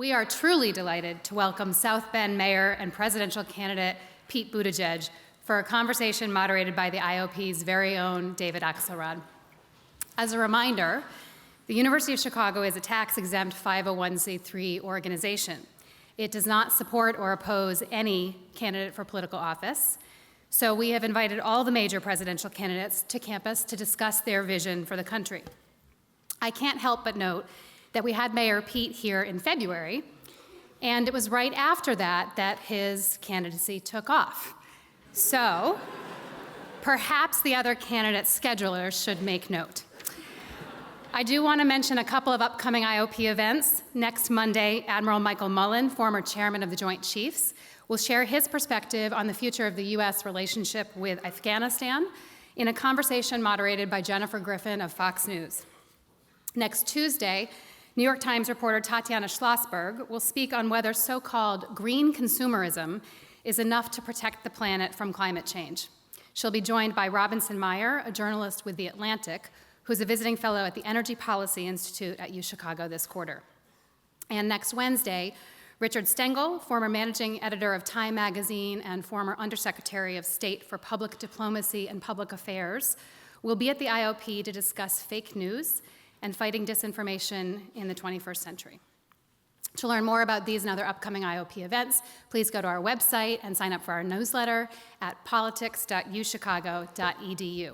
we are truly delighted to welcome South Bend Mayor and presidential candidate Pete Buttigieg for a conversation moderated by the IOP's very own David Axelrod. As a reminder, the University of Chicago is a tax-exempt 501c3 organization. It does not support or oppose any candidate for political office. So we have invited all the major presidential candidates to campus to discuss their vision for the country. I can't help but note that we had Mayor Pete here in February, and it was right after that that his candidacy took off. So perhaps the other candidate schedulers should make note. I do want to mention a couple of upcoming IOP events. Next Monday, Admiral Michael Mullen, former chairman of the Joint Chiefs, will share his perspective on the future of the U.S. relationship with Afghanistan in a conversation moderated by Jennifer Griffin of Fox News. Next Tuesday, New York Times reporter Tatiana Schlossberg will speak on whether so-called green consumerism is enough to protect the planet from climate change. She'll be joined by Robinson Meyer, a journalist with The Atlantic, who's a visiting fellow at the Energy Policy Institute at UChicago this quarter. And next Wednesday, Richard Stengel, former managing editor of Time magazine and former Undersecretary of State for Public Diplomacy and Public Affairs, will be at the IOP to discuss fake news and fighting disinformation in the 21st century. To learn more about these and other upcoming IOP events, please go to our website and sign up for our newsletter at politics.uchicago.edu.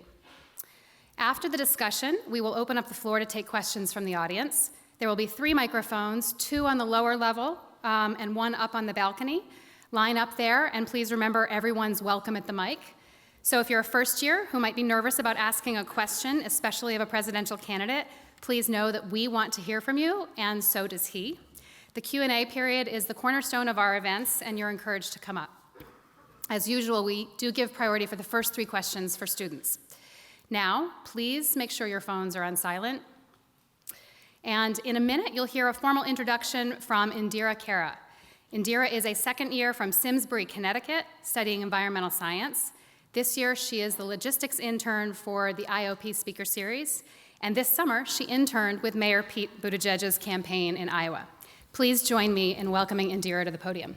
After the discussion, we will open up the floor to take questions from the audience. There will be 3 microphones, 2 on the lower level and 1 up on the balcony. Line up there, and please remember everyone's welcome at the mic. So if you're a first year who might be nervous about asking a question, especially of a presidential candidate, please know that we want to hear from you, and so does he. The Q&A period is the cornerstone of our events, and you're encouraged to come up. As usual, we do give priority for the first 3 questions for students. Now, please make sure your phones are on silent. And in a minute, you'll hear a formal introduction from Indira Kara. Indira is a second year from Simsbury, Connecticut, studying environmental science. This year, she is the logistics intern for the IOP Speaker Series. And this summer, she interned with Mayor Pete Buttigieg's campaign in Iowa. Please join me in welcoming Indira to the podium.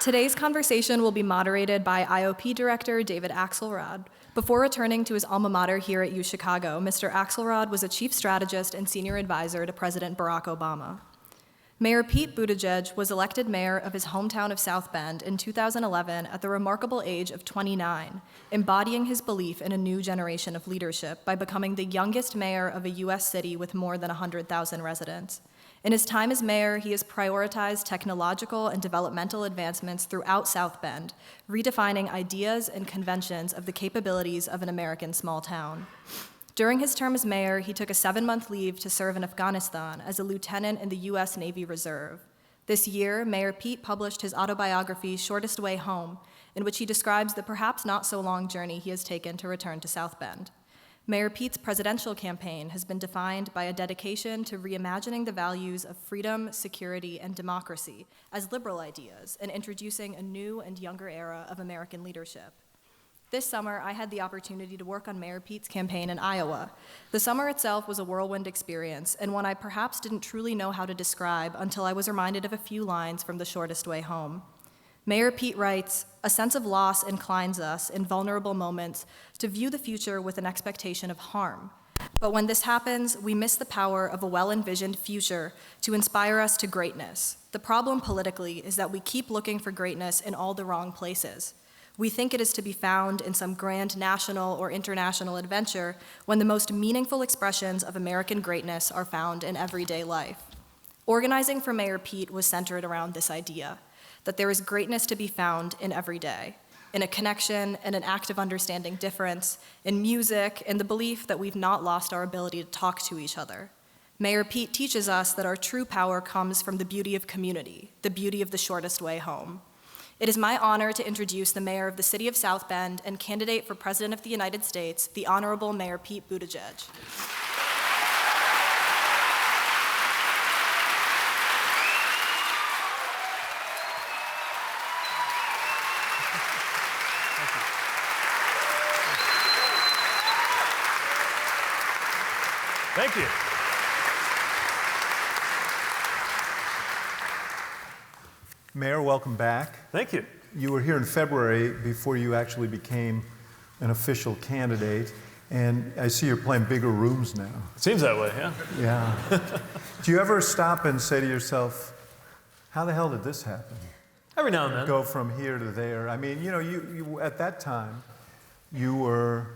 Today's conversation will be moderated by IOP Director David Axelrod. Before returning to his alma mater here at UChicago, Mr. Axelrod was a chief strategist and senior advisor to President Barack Obama. Mayor Pete Buttigieg was elected mayor of his hometown of South Bend in 2011 at the remarkable age of 29, embodying his belief in a new generation of leadership by becoming the youngest mayor of a U.S. city with more than 100,000 residents. In his time as mayor, he has prioritized technological and developmental advancements throughout South Bend, redefining ideas and conventions of the capabilities of an American small town. During his term as mayor, he took a 7-month leave to serve in Afghanistan as a lieutenant in the U.S. Navy Reserve. This year, Mayor Pete published his autobiography, Shortest Way Home, in which he describes the perhaps not so long journey he has taken to return to South Bend. Mayor Pete's presidential campaign has been defined by a dedication to reimagining the values of freedom, security, and democracy as liberal ideas and introducing a new and younger era of American leadership. This summer, I had the opportunity to work on Mayor Pete's campaign in Iowa. The summer itself was a whirlwind experience, and one I perhaps didn't truly know how to describe until I was reminded of a few lines from The Shortest Way Home. Mayor Pete writes, "A sense of loss inclines us in vulnerable moments to view the future with an expectation of harm. But when this happens, we miss the power of a well-envisioned future to inspire us to greatness. The problem politically is that we keep looking for greatness in all the wrong places. We think it is to be found in some grand national or international adventure when the most meaningful expressions of American greatness are found in everyday life." Organizing for Mayor Pete was centered around this idea, that there is greatness to be found in every day, in a connection and an act of understanding difference, in music, and the belief that we've not lost our ability to talk to each other. Mayor Pete teaches us that our true power comes from the beauty of community, the beauty of the shortest way home. It is my honor to introduce the mayor of the city of South Bend and candidate for President of the United States, the Honorable Mayor Pete Buttigieg. Thank you. Mayor, welcome back. Thank you. You were here in February before you actually became an official candidate, and I see you're playing bigger rooms now. It seems that way, yeah. Yeah. Do you ever stop and say to yourself, how the hell did this happen? Every now and then. Go from here to there. I mean, you know, you at that time, you were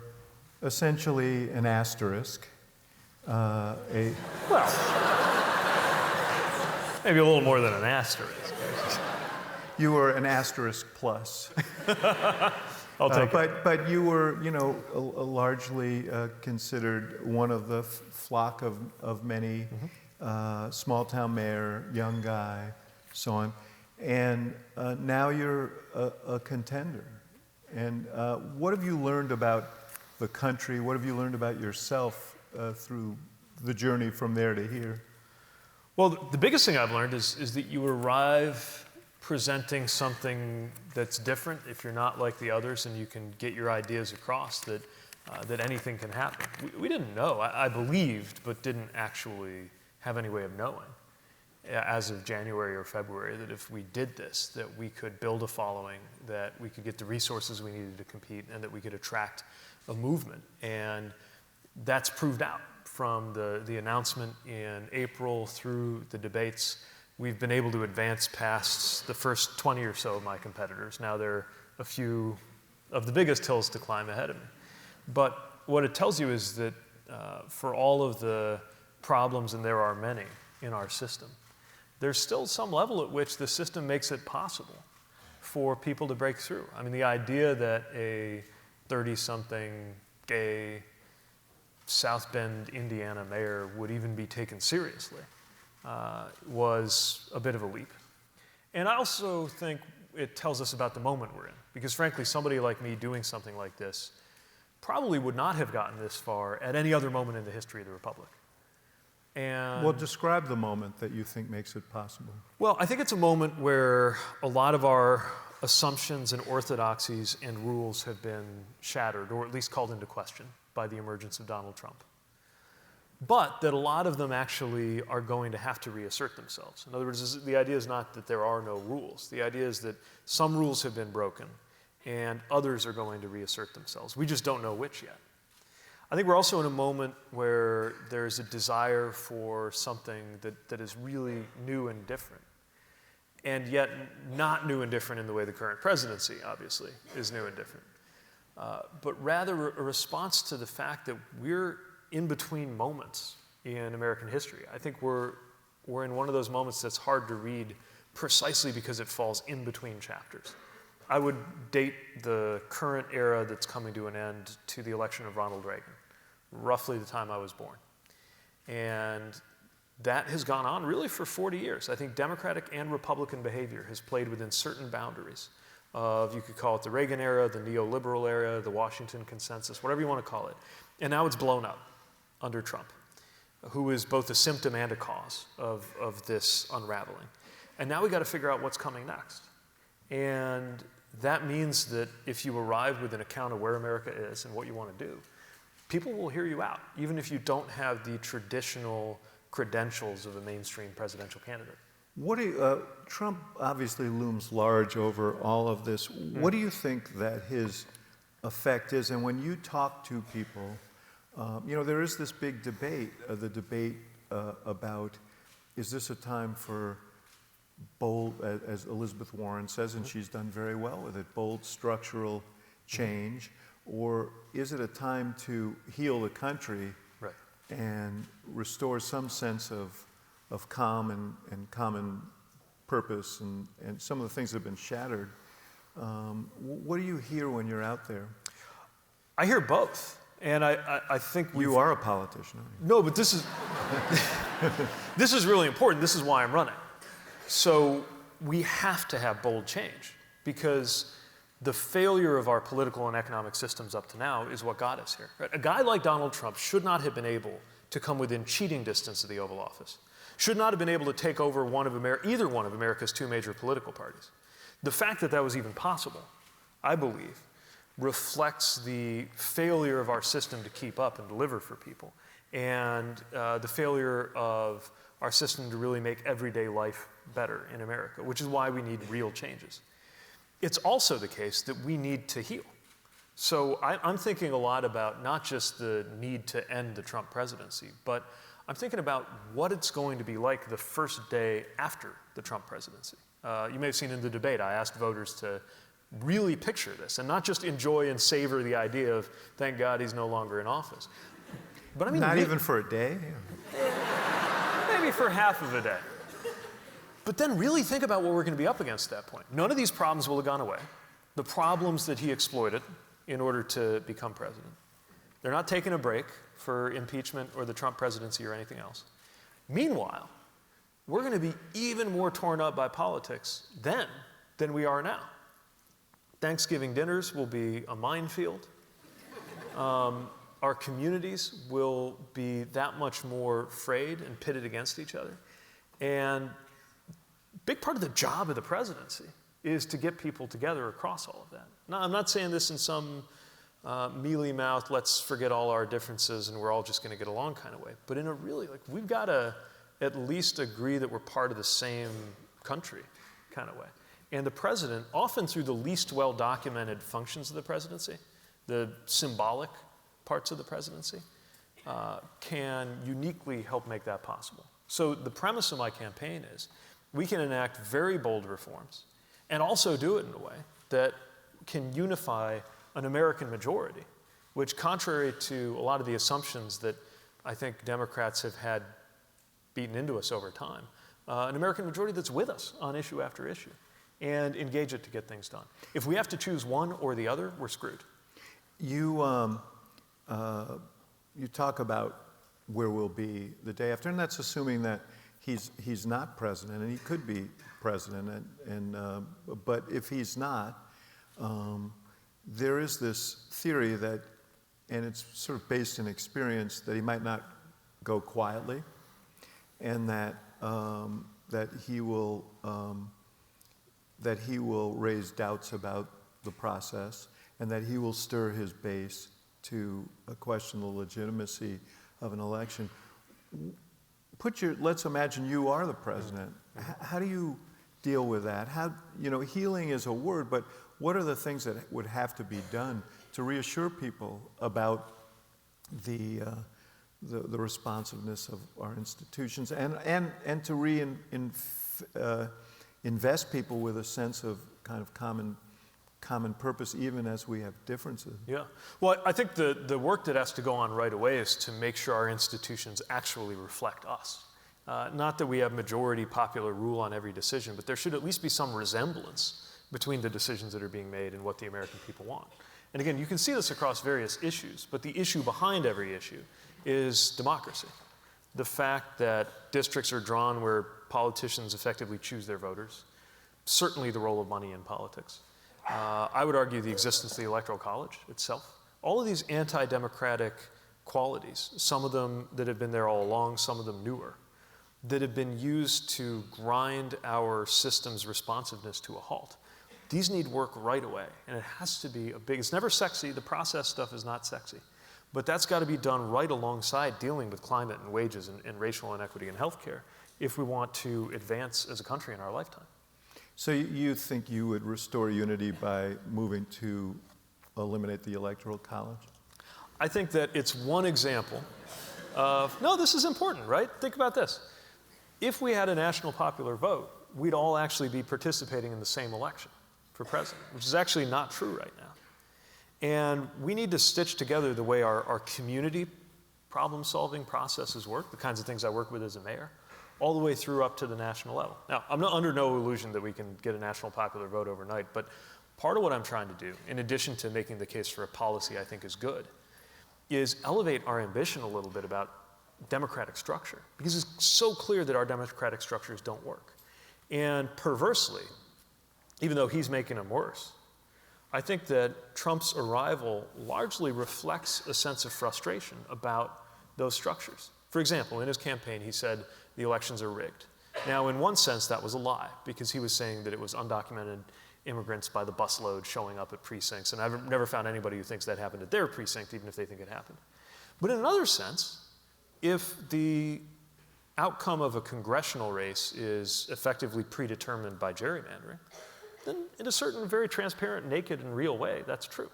essentially an asterisk. Well, maybe a little more than an asterisk. You were an asterisk plus. I'll take it. But you were, you know, largely considered one of the flock of many, small-town mayor, young guy, so on. And now you're a contender. And what have you learned about the country? What have you learned about yourself through the journey from there to here? Well, the biggest thing I've learned is that you arrive presenting something that's different if you're not like the others, and you can get your ideas across that anything can happen. We didn't know. I believed, but didn't actually have any way of knowing as of January or February that if we did this, that we could build a following, that we could get the resources we needed to compete, and that we could attract a movement. And that's proved out from the announcement in April through the debates. We've been able to advance past the first 20 or so of my competitors. Now there are a few of the biggest hills to climb ahead of me. But what it tells you is that for all of the problems, and there are many in our system, there's still some level at which the system makes it possible for people to break through. I mean, the idea that a 30-something gay South Bend, Indiana mayor would even be taken seriously was a bit of a leap. And I also think it tells us about the moment we're in, because frankly, somebody like me doing something like this probably would not have gotten this far at any other moment in the history of the Republic. And Well, describe the moment that you think makes it possible. well, I think it's a moment where a lot of our assumptions and orthodoxies and rules have been shattered, or at least called into question, by the emergence of Donald Trump. But that a lot of them actually are going to have to reassert themselves. In other words, the idea is not that there are no rules. The idea is that some rules have been broken and others are going to reassert themselves. We just don't know which yet. I think we're also in a moment where there's a desire for something that is really new and different, and yet not new and different in the way the current presidency, obviously, is new and different, but rather a response to the fact that we're in between moments in American history. I think we're in one of those moments that's hard to read precisely because it falls in between chapters. I would date the current era that's coming to an end to the election of Ronald Reagan, roughly the time I was born. And that has gone on really for 40 years. I think Democratic and Republican behavior has played within certain boundaries of, you could call it the Reagan era, the neoliberal era, the Washington consensus, whatever you want to call it. And now it's blown up under Trump, who is both a symptom and a cause of this unraveling. And now we got to figure out what's coming next. And that means that if you arrive with an account of where America is and what you want to do, people will hear you out, even if you don't have the traditional credentials of a mainstream presidential candidate. What do you, Trump obviously looms large over all of this. What do you think that his effect is? And when you talk to people, you know, there is this big debate, the debate about, is this a time for bold, as Elizabeth Warren says, and she's done very well with it, bold structural change, or is it a time to heal the country and restore some sense of calm and common purpose and some of the things that have been shattered? What do you hear when you're out there? I hear both. And I think you are a politician, aren't you? No, but this is this is really important. This is why I'm running. So we have to have bold change, because the failure of our political and economic systems up to now is what got us here. Right? A guy like Donald Trump should not have been able to come within cheating distance of the Oval Office, should not have been able to take over either one of America's two major political parties. The fact that that was even possible, I believe, reflects the failure of our system to keep up and deliver for people. and the failure of our system to really make everyday life better in America, which is why we need real changes. It's also the case that we need to heal. So I'm thinking a lot about not just the need to end the Trump presidency, but I'm thinking about what it's going to be like the first day after the Trump presidency. You may have seen in the debate, I asked voters to really picture this and not just enjoy and savor the idea of, thank God he's no longer in office. But I mean, Not even for a day? maybe for half of a day. But then really think about what we're going to be up against at that point. None of these problems will have gone away. The problems that he exploited in order to become president, they're not taking a break for impeachment or the Trump presidency or anything else. Meanwhile, we're going to be even more torn up by politics then than we are now. Thanksgiving dinners will be a minefield. Our communities will be that much more frayed and pitted against each other. And a big part of the job of the presidency is to get people together across all of that. Now, I'm not saying this in some mealy-mouthed, let's forget all our differences and we're all just going to get along kind of way. But in a really, like, we've got to at least agree that we're part of the same country kind of way. And the president, often through the least well-documented functions of the presidency, the symbolic parts of the presidency, can uniquely help make that possible. So the premise of my campaign is we can enact very bold reforms and also do it in a way that can unify an American majority, which, contrary to a lot of the assumptions that I think Democrats have had beaten into us over time, an American majority that's with us on issue after issue and engage it to get things done. If we have to choose one or the other, we're screwed. You talk about where we'll be the day after, and that's assuming that he's not president, and he could be president, but if he's not, there is this theory that, and it's sort of based in experience, that he might not go quietly, and that he will raise doubts about the process, and that he will stir his base to question the legitimacy of an election. Let's imagine you are the president. How do you deal with that? Healing is a word, but what are the things that would have to be done to reassure people about the responsiveness of our institutions and to invest people with a sense of kind of common purpose, even as we have differences? Yeah. Well, I think the work that has to go on right away is to make sure our institutions actually reflect us. Not that we have majority popular rule on every decision, but there should at least be some resemblance between the decisions that are being made and what the American people want. And again, you can see this across various issues, but the issue behind every issue is democracy. The fact that districts are drawn where politicians effectively choose their voters, certainly the role of money in politics. I would argue the existence of the Electoral College itself. All of these anti-democratic qualities, some of them that have been there all along, some of them newer, that have been used to grind our system's responsiveness to a halt. These need work right away, and it has to be it's never sexy, the process stuff is not sexy, but that's got to be done right alongside dealing with climate and wages and racial inequity and healthcare if we want to advance as a country in our lifetime. So you think you would restore unity by moving to eliminate the Electoral College? I think that it's one example of, no, this is important, right? Think about this. If we had a national popular vote, we'd all actually be participating in the same election for president, which is actually not true right now. And we need to stitch together the way our community problem-solving processes work, the kinds of things I work with as a mayor, all the way through up to the national level. Now, I'm under no illusion that we can get a national popular vote overnight, but part of what I'm trying to do, in addition to making the case for a policy I think is good, is elevate our ambition a little bit about democratic structure, because it's so clear that our democratic structures don't work. And perversely, even though he's making them worse, I think that Trump's arrival largely reflects a sense of frustration about those structures. For example, in his campaign, he said the elections are rigged. Now, in one sense, that was a lie, because he was saying that it was undocumented immigrants by the busload showing up at precincts, and I've never found anybody who thinks that happened at their precinct, even if they think it happened. But in another sense, if the outcome of a congressional race is effectively predetermined by gerrymandering, then in a certain very transparent, naked, and real way, that's true.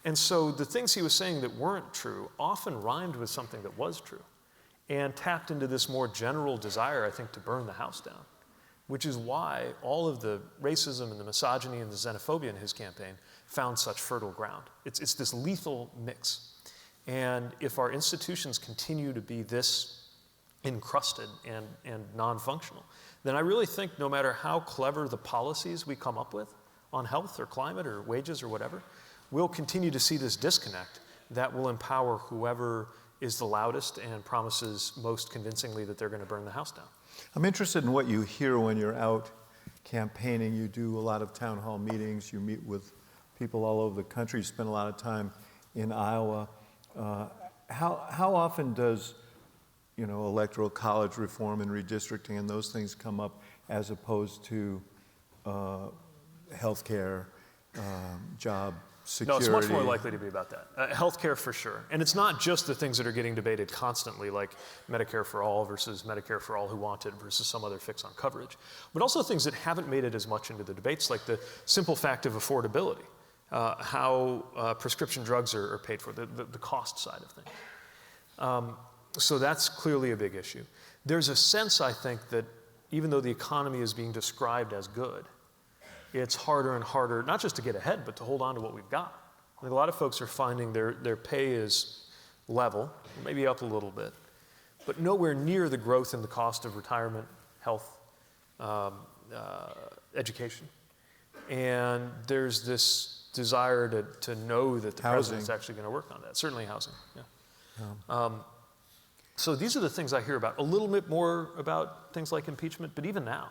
And so the things he was saying that weren't true often rhymed with something that was true and tapped into this more general desire, I think, to burn the house down, which is why all of the racism and the misogyny and the xenophobia in his campaign found such fertile ground. It's this lethal mix. And if our institutions continue to be this encrusted and non-functional, then I really think no matter how clever the policies we come up with on health or climate or wages or whatever, we'll continue to see this disconnect that will empower whoever is the loudest and promises most convincingly that they're going to burn the house down. I'm interested in what you hear when you're out campaigning. You do a lot of town hall meetings. You meet with people all over the country. You spend a lot of time in Iowa. How often does electoral college reform and redistricting and those things come up as opposed to healthcare, job security? No, it's much more likely to be about that. Healthcare for sure. And it's not just the things that are getting debated constantly, like Medicare for all versus Medicare for all who want it versus some other fix on coverage, but also things that haven't made it as much into the debates, like the simple fact of affordability, how prescription drugs are paid for, the cost side of things. So that's clearly a big issue. There's a sense, I think, that even though the economy is being described as good, it's harder and harder, not just to get ahead, but to hold on to what we've got. I think a lot of folks are finding their pay is level, maybe up a little bit, but nowhere near the growth in the cost of retirement, health, education. And there's this desire to know that the president's actually going to work on that. Certainly housing, yeah. So these are the things I hear about. A little bit more about things like impeachment, but even now.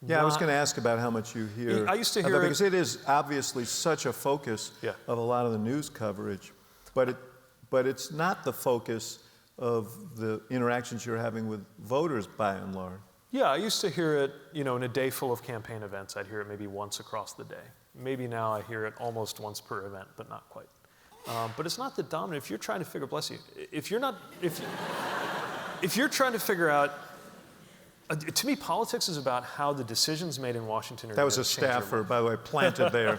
Yeah, I was going to ask about how much you hear. I used to hear because it is obviously such a focus of a lot of the news coverage, but it's not the focus of the interactions you're having with voters by and large. Yeah, I used to hear it, in a day full of campaign events, I'd hear it maybe once across the day. Maybe now I hear it almost once per event, but not quite. But it's not the dominant. If you're trying to figure, bless you, if you're trying to figure out, to me, politics is about how the decisions made in Washington are. That was a staffer, by the way, planted there.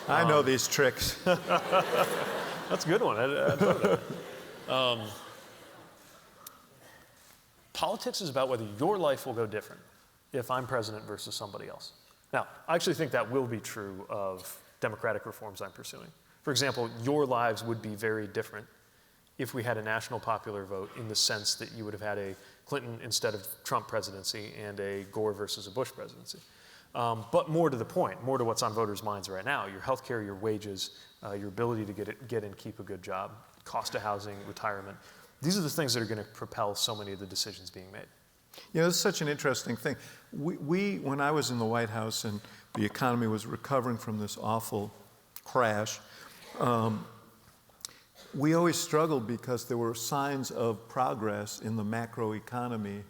I know these tricks. That's a good one. I thought of that. Politics is about whether your life will go different if I'm president versus somebody else. Now, I actually think that will be true of democratic reforms I'm pursuing. For example, your lives would be very different if we had a national popular vote, in the sense that you would have had a Clinton instead of Trump presidency and a Gore versus a Bush presidency. But more to the point, more to what's on voters' minds right now, your health care, your wages, your ability to get and keep a good job, cost of housing, retirement. These are the things that are going to propel so many of the decisions being made. This is such an interesting thing. When I was in the White House and the economy was recovering from this awful crash, we always struggled because there were signs of progress in the macroeconomy,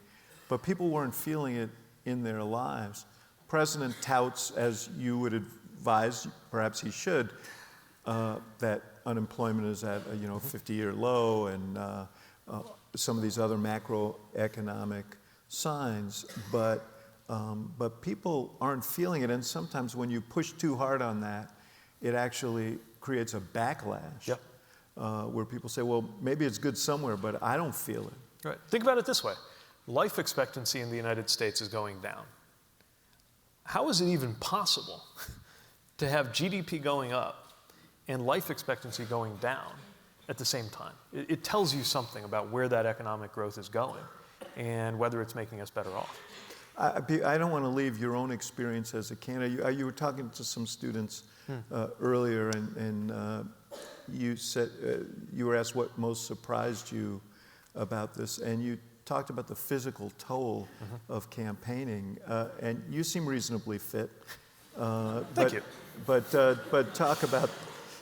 but people weren't feeling it in their lives. President touts, as you would advise, perhaps he should, that unemployment is at a 50-year low, and some of these other macroeconomic signs, but people aren't feeling it, and sometimes when you push too hard on that, it actually creates a backlash. Yep. Where people say, well, maybe it's good somewhere, but I don't feel it. Right. Think about it this way. Life expectancy in the United States is going down. How is it even possible to have GDP going up and life expectancy going down at the same time? It tells you something about where that economic growth is going and whether it's making us better off. I don't want to leave your own experience as a candidate. You were talking to some students earlier, and you said you were asked what most surprised you about this, and you talked about the physical toll of campaigning, and you seem reasonably fit. Thank you. But talk about.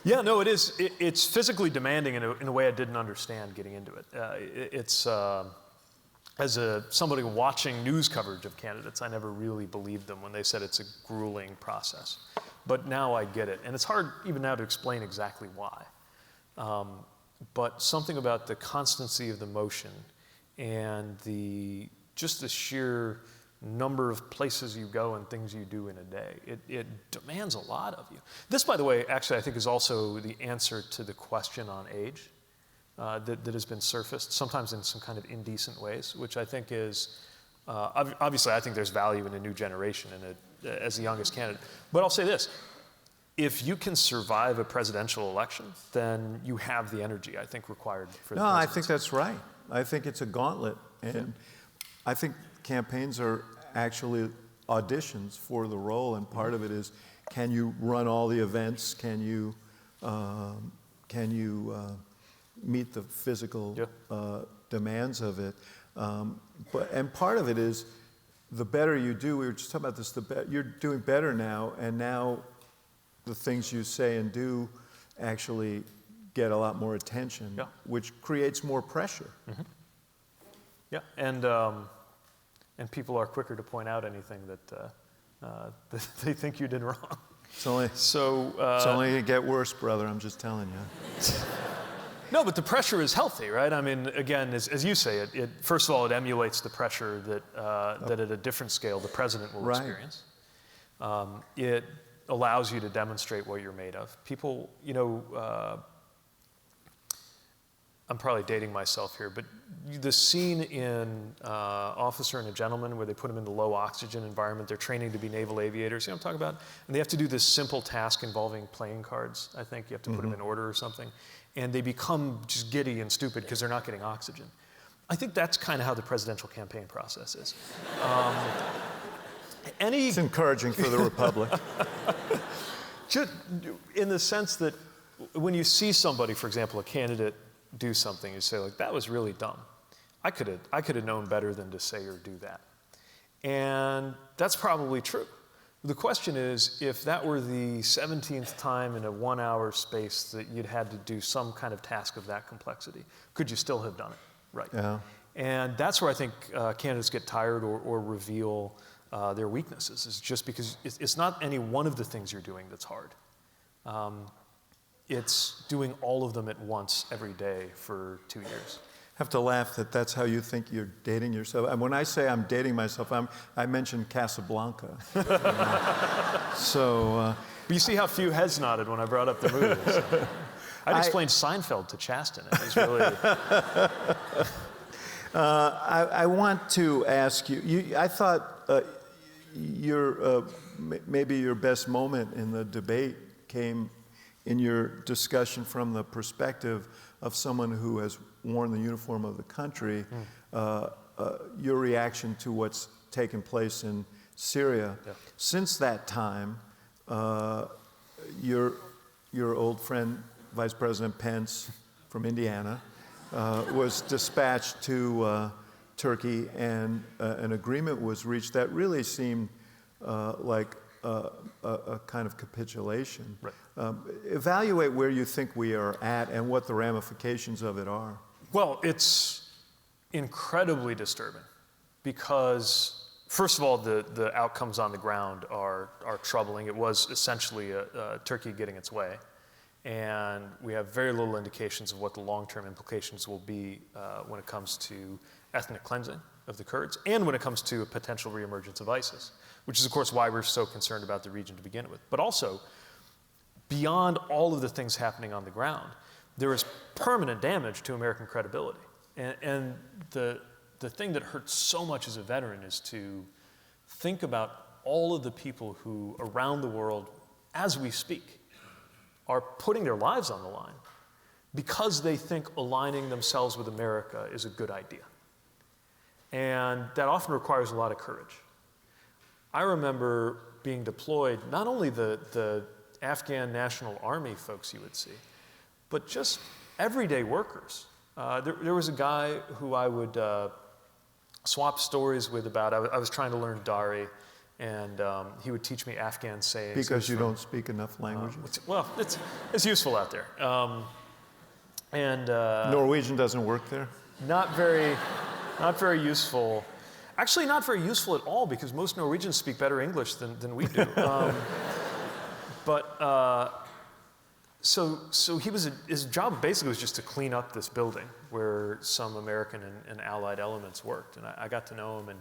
Yeah, no, it is. It's physically demanding in a way I didn't understand getting into it. It's as somebody watching news coverage of candidates, I never really believed them when they said it's a grueling process. But now I get it, and it's hard even now to explain exactly why. but something about the constancy of the motion and just the sheer number of places you go and things you do in a day. It demands a lot of you. This, by the way, actually I think is also the answer to the question on age that has been surfaced, sometimes in some kind of indecent ways, which I think is, obviously I think there's value in a new generation as the youngest candidate. But I'll say this, if you can survive a presidential election, then you have the energy, I think, required for the presidency. I think that's right. I think it's a gauntlet. And I think campaigns are actually auditions for the role, and part of it is, can you run all the events? Can you meet the physical demands of it? And part of it is, the better you do, we were just talking about this, you're doing better now, and now the things you say and do actually get a lot more attention, which creates more pressure. Mm-hmm. Yeah, and people are quicker to point out anything that they think you did wrong. It's only going to get worse, brother, I'm just telling you. No, but the pressure is healthy, right? I mean, again, as you say, it first of all, it emulates the pressure that at a different scale the president will experience. It allows you to demonstrate what you're made of. People, I'm probably dating myself here, but the scene in Officer and a Gentleman where they put them in the low oxygen environment, they're training to be naval aviators, you know what I'm talking about? And they have to do this simple task involving playing cards, I think. You have to put them in order or something. And they become just giddy and stupid because they're not getting oxygen. I think that's kind of how the presidential campaign process is. It's encouraging for the Republic. Just in the sense that when you see somebody, for example, a candidate, do something, you say, like, that was really dumb. I could have known better than to say or do that. And that's probably true. The question is, if that were the 17th time in a 1 hour space that you'd had to do some kind of task of that complexity, could you still have done it? Right. Yeah. And that's where I think candidates get tired or reveal their weaknesses, is just because it's not any one of the things you're doing that's hard. It's doing all of them at once every day for 2 years. I have to laugh that that's how you think you're dating yourself. And when I say I'm dating myself, I mentioned Casablanca. But you see how few heads nodded when I brought up the movie. So. I'd explained Seinfeld to Chasten. It was really... I want to ask you, I thought maybe your best moment in the debate came in your discussion from the perspective of someone who has worn the uniform of the country, your reaction to what's taken place in Syria. Yeah. Since that time, your old friend, Vice President Pence from Indiana, was dispatched to Turkey, and an agreement was reached that really seemed like a kind of capitulation. Right. Evaluate where you think we are at and what the ramifications of it are. Well, it's incredibly disturbing because, first of all, the outcomes on the ground are troubling. It was essentially Turkey getting its way, and we have very little indications of what the long-term implications will be when it comes to ethnic cleansing of the Kurds and when it comes to a potential reemergence of ISIS, which is, of course, why we're so concerned about the region to begin with. But also, beyond all of the things happening on the ground, there is permanent damage to American credibility. And the thing that hurts so much as a veteran is to think about all of the people who, around the world, as we speak, are putting their lives on the line because they think aligning themselves with America is a good idea. And that often requires a lot of courage. I remember being deployed, not only the Afghan National Army folks you would see, but just everyday workers. There was a guy who I would swap stories with about, I was trying to learn Dari, and he would teach me Afghan sayings. Because you don't speak enough languages? Well, it's useful out there. Norwegian doesn't work there? Not very useful. Actually, not very useful at all, because most Norwegians speak better English than we do. So his job basically was just to clean up this building where some American and allied elements worked. And I got to know him, and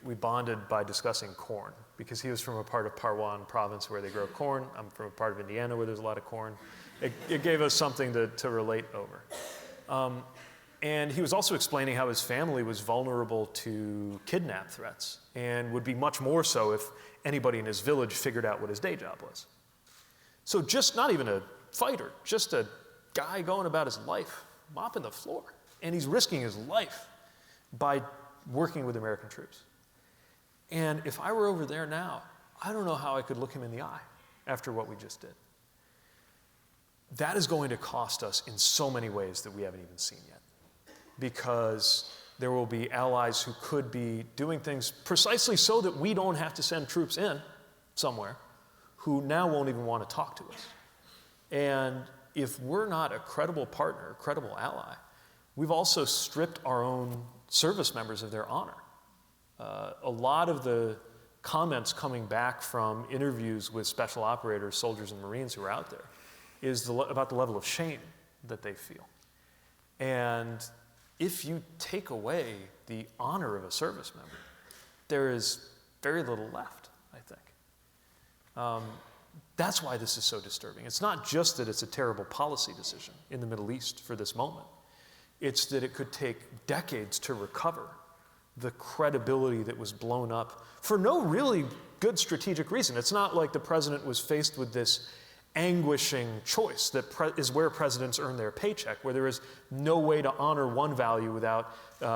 we bonded by discussing corn, because he was from a part of Parwan province where they grow corn. I'm from a part of Indiana where there's a lot of corn. It gave us something to relate over. And he was also explaining how his family was vulnerable to kidnap threats, and would be much more so if anybody in his village figured out what his day job was. So just not even a fighter, just a guy going about his life, mopping the floor. And he's risking his life by working with American troops. And if I were over there now, I don't know how I could look him in the eye after what we just did. That is going to cost us in so many ways that we haven't even seen yet. Because there will be allies who could be doing things precisely so that we don't have to send troops in somewhere, who now won't even want to talk to us. And if we're not a credible partner, a credible ally, we've also stripped our own service members of their honor. A lot of the comments coming back from interviews with special operators, soldiers, and Marines who are out there is about the level of shame that they feel. And if you take away the honor of a service member, there is very little left, I think. That's why this is so disturbing. It's not just that it's a terrible policy decision in the Middle East for this moment. It's that it could take decades to recover the credibility that was blown up for no really good strategic reason. It's not like the president was faced with this anguishing choice that is where presidents earn their paycheck, where there is no way to honor one value without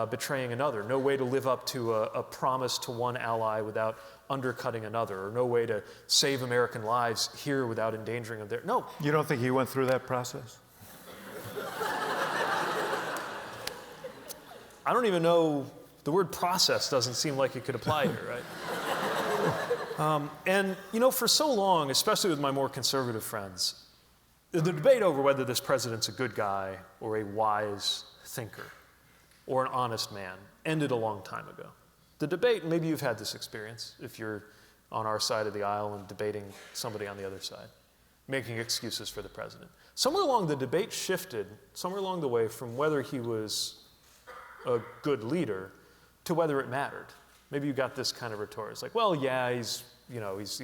betraying another, no way to live up to a promise to one ally without undercutting another, or no way to save American lives here without endangering them there. No. You don't think he went through that process? I don't even know, the word process doesn't seem like it could apply here, right? And, you know, for so long, especially with my more conservative friends, the debate over whether this president's a good guy or a wise thinker or an honest man ended a long time ago. The debate, maybe you've had this experience if you're on our side of the aisle and debating somebody on the other side, making excuses for the president. Somewhere along the debate shifted, somewhere along the way, from whether he was a good leader to whether it mattered. Maybe you got this kind of retort. It's like, well, yeah, he's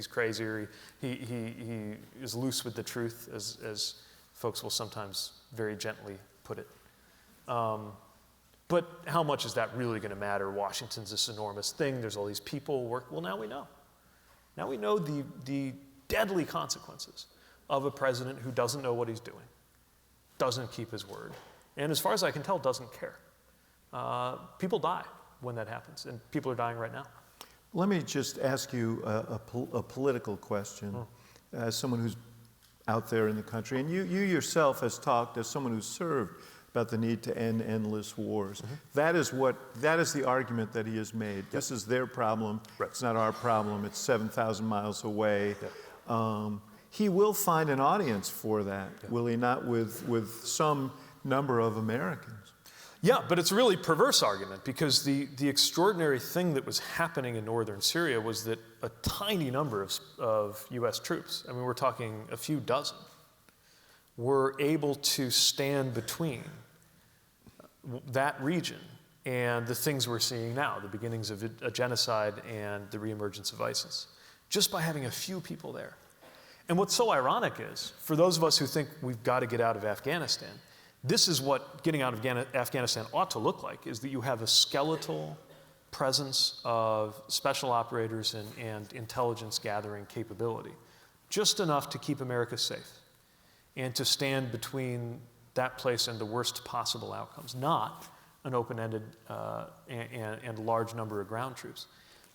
crazy, or he is loose with the truth, as folks will sometimes very gently put it. But how much is that really going to matter? Washington's this enormous thing. There's all these people work. Well, now we know. Now we know the deadly consequences of a president who doesn't know what he's doing, doesn't keep his word, and as far as I can tell, doesn't care. People die when that happens, and people are dying right now. Let me just ask you a political question, as someone who's out there in the country, and you yourself has talked as someone who's served about the need to end endless wars. That is the argument that he has made. This is their problem. Right. It's not our problem. It's 7,000 miles away. He will find an audience for that, will he not, with some number of Americans? Yeah, but it's a really perverse argument, because the extraordinary thing that was happening in northern Syria was that a tiny number of U.S. troops, I mean, we're talking a few dozen, were able to stand between that region and the things we're seeing now, the beginnings of a genocide and the reemergence of ISIS, just by having a few people there. And what's so ironic is, for those of us who think we've got to get out of Afghanistan, this is what getting out of Afghanistan ought to look like, is that you have a skeletal presence of special operators and intelligence gathering capability, just enough to keep America safe and to stand between that place and the worst possible outcomes, not an open-ended and large number of ground troops.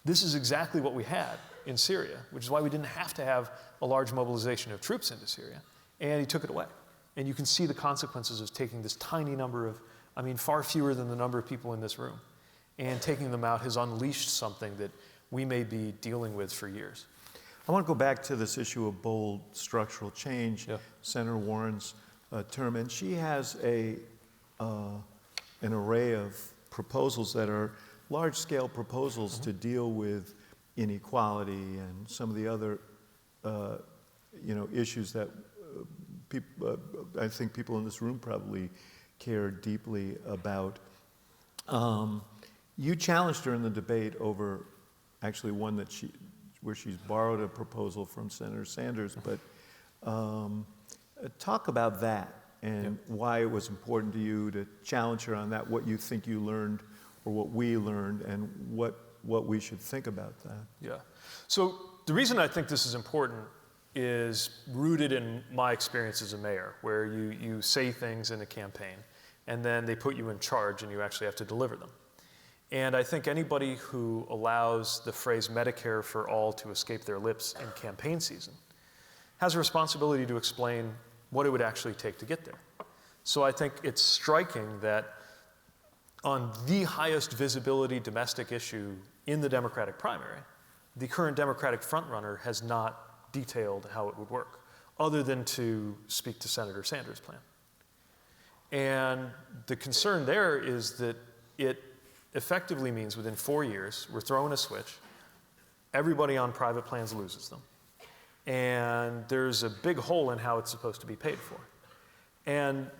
This is exactly what we had in Syria, which is why we didn't have to have a large mobilization of troops into Syria, and he took it away. And you can see the consequences of taking this tiny number of, I mean, far fewer than the number of people in this room, and taking them out has unleashed something that we may be dealing with for years. I want to go back to this issue of bold structural change, Senator Warren's term, and she has an array of proposals that are large-scale proposals to deal with inequality and some of the other issues that I think people in this room probably care deeply about. You challenged her in the debate over actually one where she's borrowed a proposal from Senator Sanders, but talk about that and why it was important to you to challenge her on that, what you think you learned or what we learned, and what we should think about that. Yeah. So the reason I think this is important is rooted in my experience as a mayor, where you say things in a campaign, and then they put you in charge and you actually have to deliver them. And I think anybody who allows the phrase Medicare for all to escape their lips in campaign season has a responsibility to explain what it would actually take to get there. So I think it's striking that on the highest visibility domestic issue in the Democratic primary, the current Democratic frontrunner has not detailed how it would work, other than to speak to Senator Sanders' plan. And the concern there is that it effectively means within 4 years, we're throwing a switch, everybody on private plans loses them. And there's a big hole in how it's supposed to be paid for. And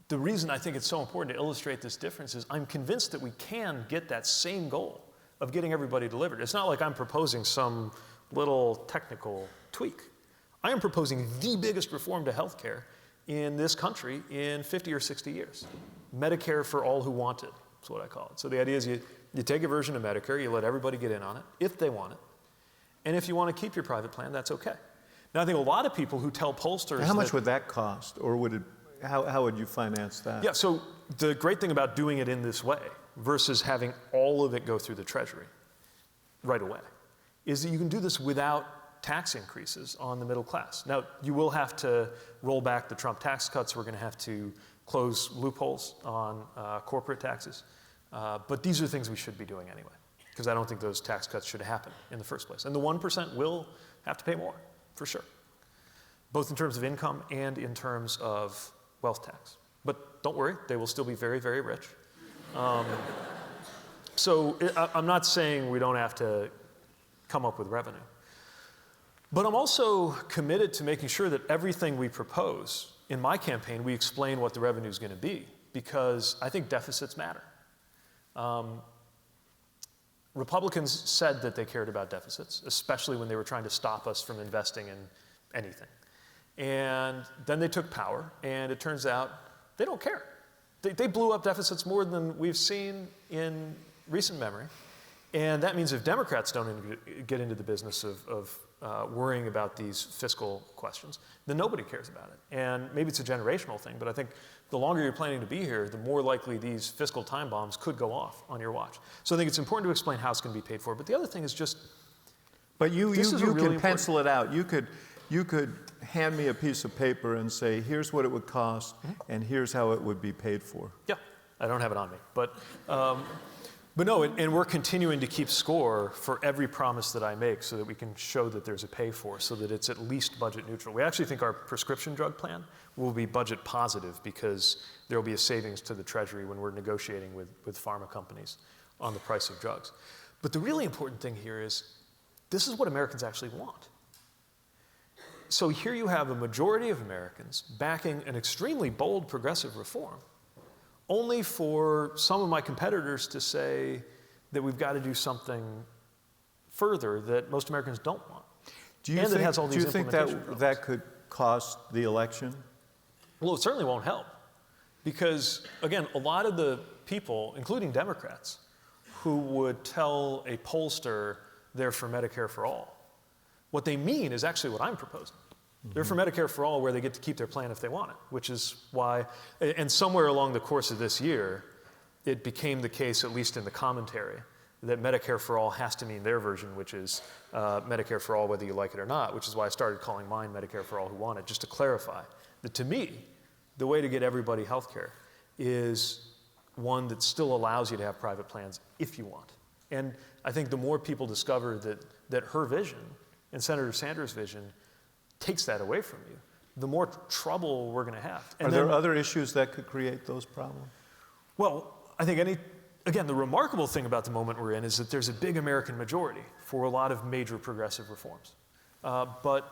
the reason I think it's so important to illustrate this difference is I'm convinced that we can get that same goal of getting everybody delivered. It's not like I'm proposing some little technical tweak. I am proposing the biggest reform to healthcare in this country in 50 or 60 years. Medicare for all who want it, is what I call it. So the idea is you take a version of Medicare, you let everybody get in on it, if they want it. And if you want to keep your private plan, that's okay. Now, I think a lot of people who tell pollsters How much would that cost, or would it, how would you finance that? Yeah, so the great thing about doing it in this way versus having all of it go through the Treasury right away is that you can do this without tax increases on the middle class. Now, you will have to roll back the Trump tax cuts. We're going to have to close loopholes on corporate taxes. But these are things we should be doing anyway, because I don't think those tax cuts should happen in the first place. And the 1% will have to pay more, for sure, both in terms of income and in terms of wealth tax. But don't worry, they will still be very, very rich. I'm not saying we don't have to come up with revenue. But I'm also committed to making sure that everything we propose in my campaign, we explain what the revenue is going to be, because I think deficits matter. Republicans said that they cared about deficits, especially when they were trying to stop us from investing in anything. And then they took power, and it turns out they don't care. They blew up deficits more than we've seen in recent memory. And that means if Democrats don't get into the business of worrying about these fiscal questions, then nobody cares about it. And maybe it's a generational thing, but I think the longer you're planning to be here, the more likely these fiscal time bombs could go off on your watch. So I think it's important to explain how it's going to be paid for. But the other thing is just, but you really can pencil it out. You could hand me a piece of paper and say, here's what it would cost, and here's how it would be paid for. Yeah, I don't have it on me. But no, and we're continuing to keep score for every promise that I make so that we can show that there's a pay for, so that it's at least budget neutral. We actually think our prescription drug plan will be budget positive because there will be a savings to the Treasury when we're negotiating with pharma companies on the price of drugs. But the really important thing here is this is what Americans actually want. So here you have a majority of Americans backing an extremely bold progressive reform, only for some of my competitors to say that we've got to do something further that most Americans don't want. Do you think that could cost the election? Well, it certainly won't help. Because, again, a lot of the people, including Democrats, who would tell a pollster they're for Medicare for all, what they mean is actually what I'm proposing. They're for Medicare for all, where they get to keep their plan if they want it, which is why, and somewhere along the course of this year, it became the case, at least in the commentary, that Medicare for all has to mean their version, which is Medicare for all whether you like it or not, which is why I started calling mine Medicare for all who want it, just to clarify that to me, the way to get everybody health care is one that still allows you to have private plans if you want. And I think the more people discover that her vision and Senator Sanders' vision takes that away from you, the more trouble we're going to have. And Are there other issues that could create those problems? Well, I think again, the remarkable thing about the moment we're in is that there's a big American majority for a lot of major progressive reforms. But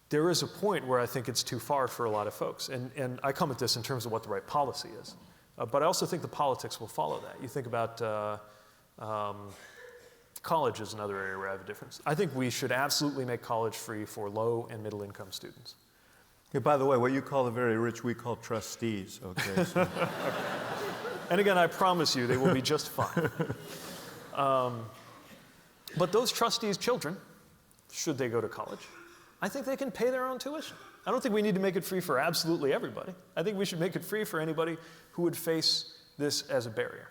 there is a point where I think it's too far for a lot of folks. And I come at this in terms of what the right policy is. But I also think the politics will follow that. You think about college is another area where I have a difference. I think we should absolutely make college free for low and middle income students. Hey, by the way, what you call the very rich, we call trustees, okay? So. And again, I promise you, they will be just fine. But those trustees' children, should they go to college, I think they can pay their own tuition. I don't think we need to make it free for absolutely everybody. I think we should make it free for anybody who would face this as a barrier.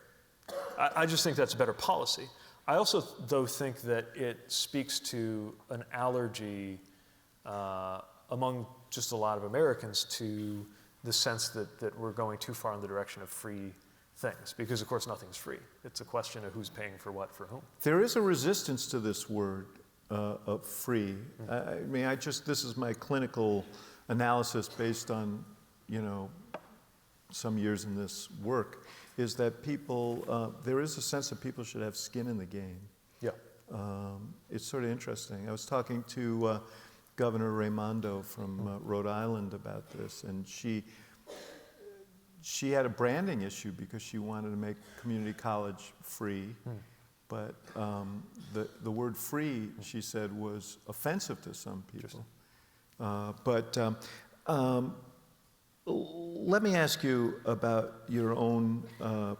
I just think that's a better policy. I also, though, think that it speaks to an allergy among just a lot of Americans to the sense that we're going too far in the direction of free things, because of course nothing's free. It's a question of who's paying for what for whom. There is a resistance to this word of free. I mean, this is my clinical analysis based on, some years in this work, is that people, there is a sense that people should have skin in the game. Yeah. It's sort of interesting. I was talking to Governor Raimondo from Rhode Island about this, and she had a branding issue because she wanted to make community college free, but the word free, she said, was offensive to some people. Let me ask you about your own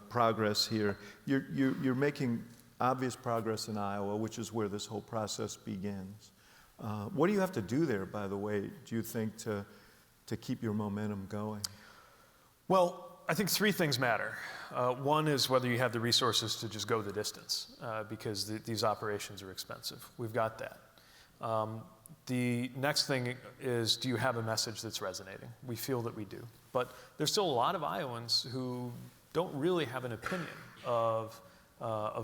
progress here. You're making obvious progress in Iowa, which is where this whole process begins. What do you have to do there, by the way, do you think, to keep your momentum going? Well, I think three things matter. One is whether you have the resources to just go the distance, because these operations are expensive. We've got that. The next thing is, do you have a message that's resonating? We feel that we do. But there's still a lot of Iowans who don't really have an opinion of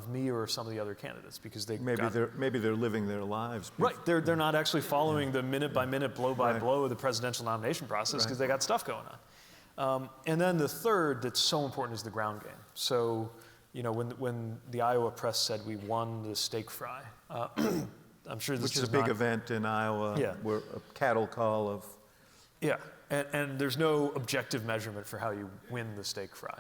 me or some of the other candidates, because maybe they're living their lives. Right, they're not actually following the minute by minute, blow by blow of the presidential nomination process, because they got stuff going on. And then the third that's so important is the ground game. So, when the Iowa press said we won the steak fry, I'm sure this which is a big event in Iowa, where a cattle call of. Yeah, and there's no objective measurement for how you win the steak fry.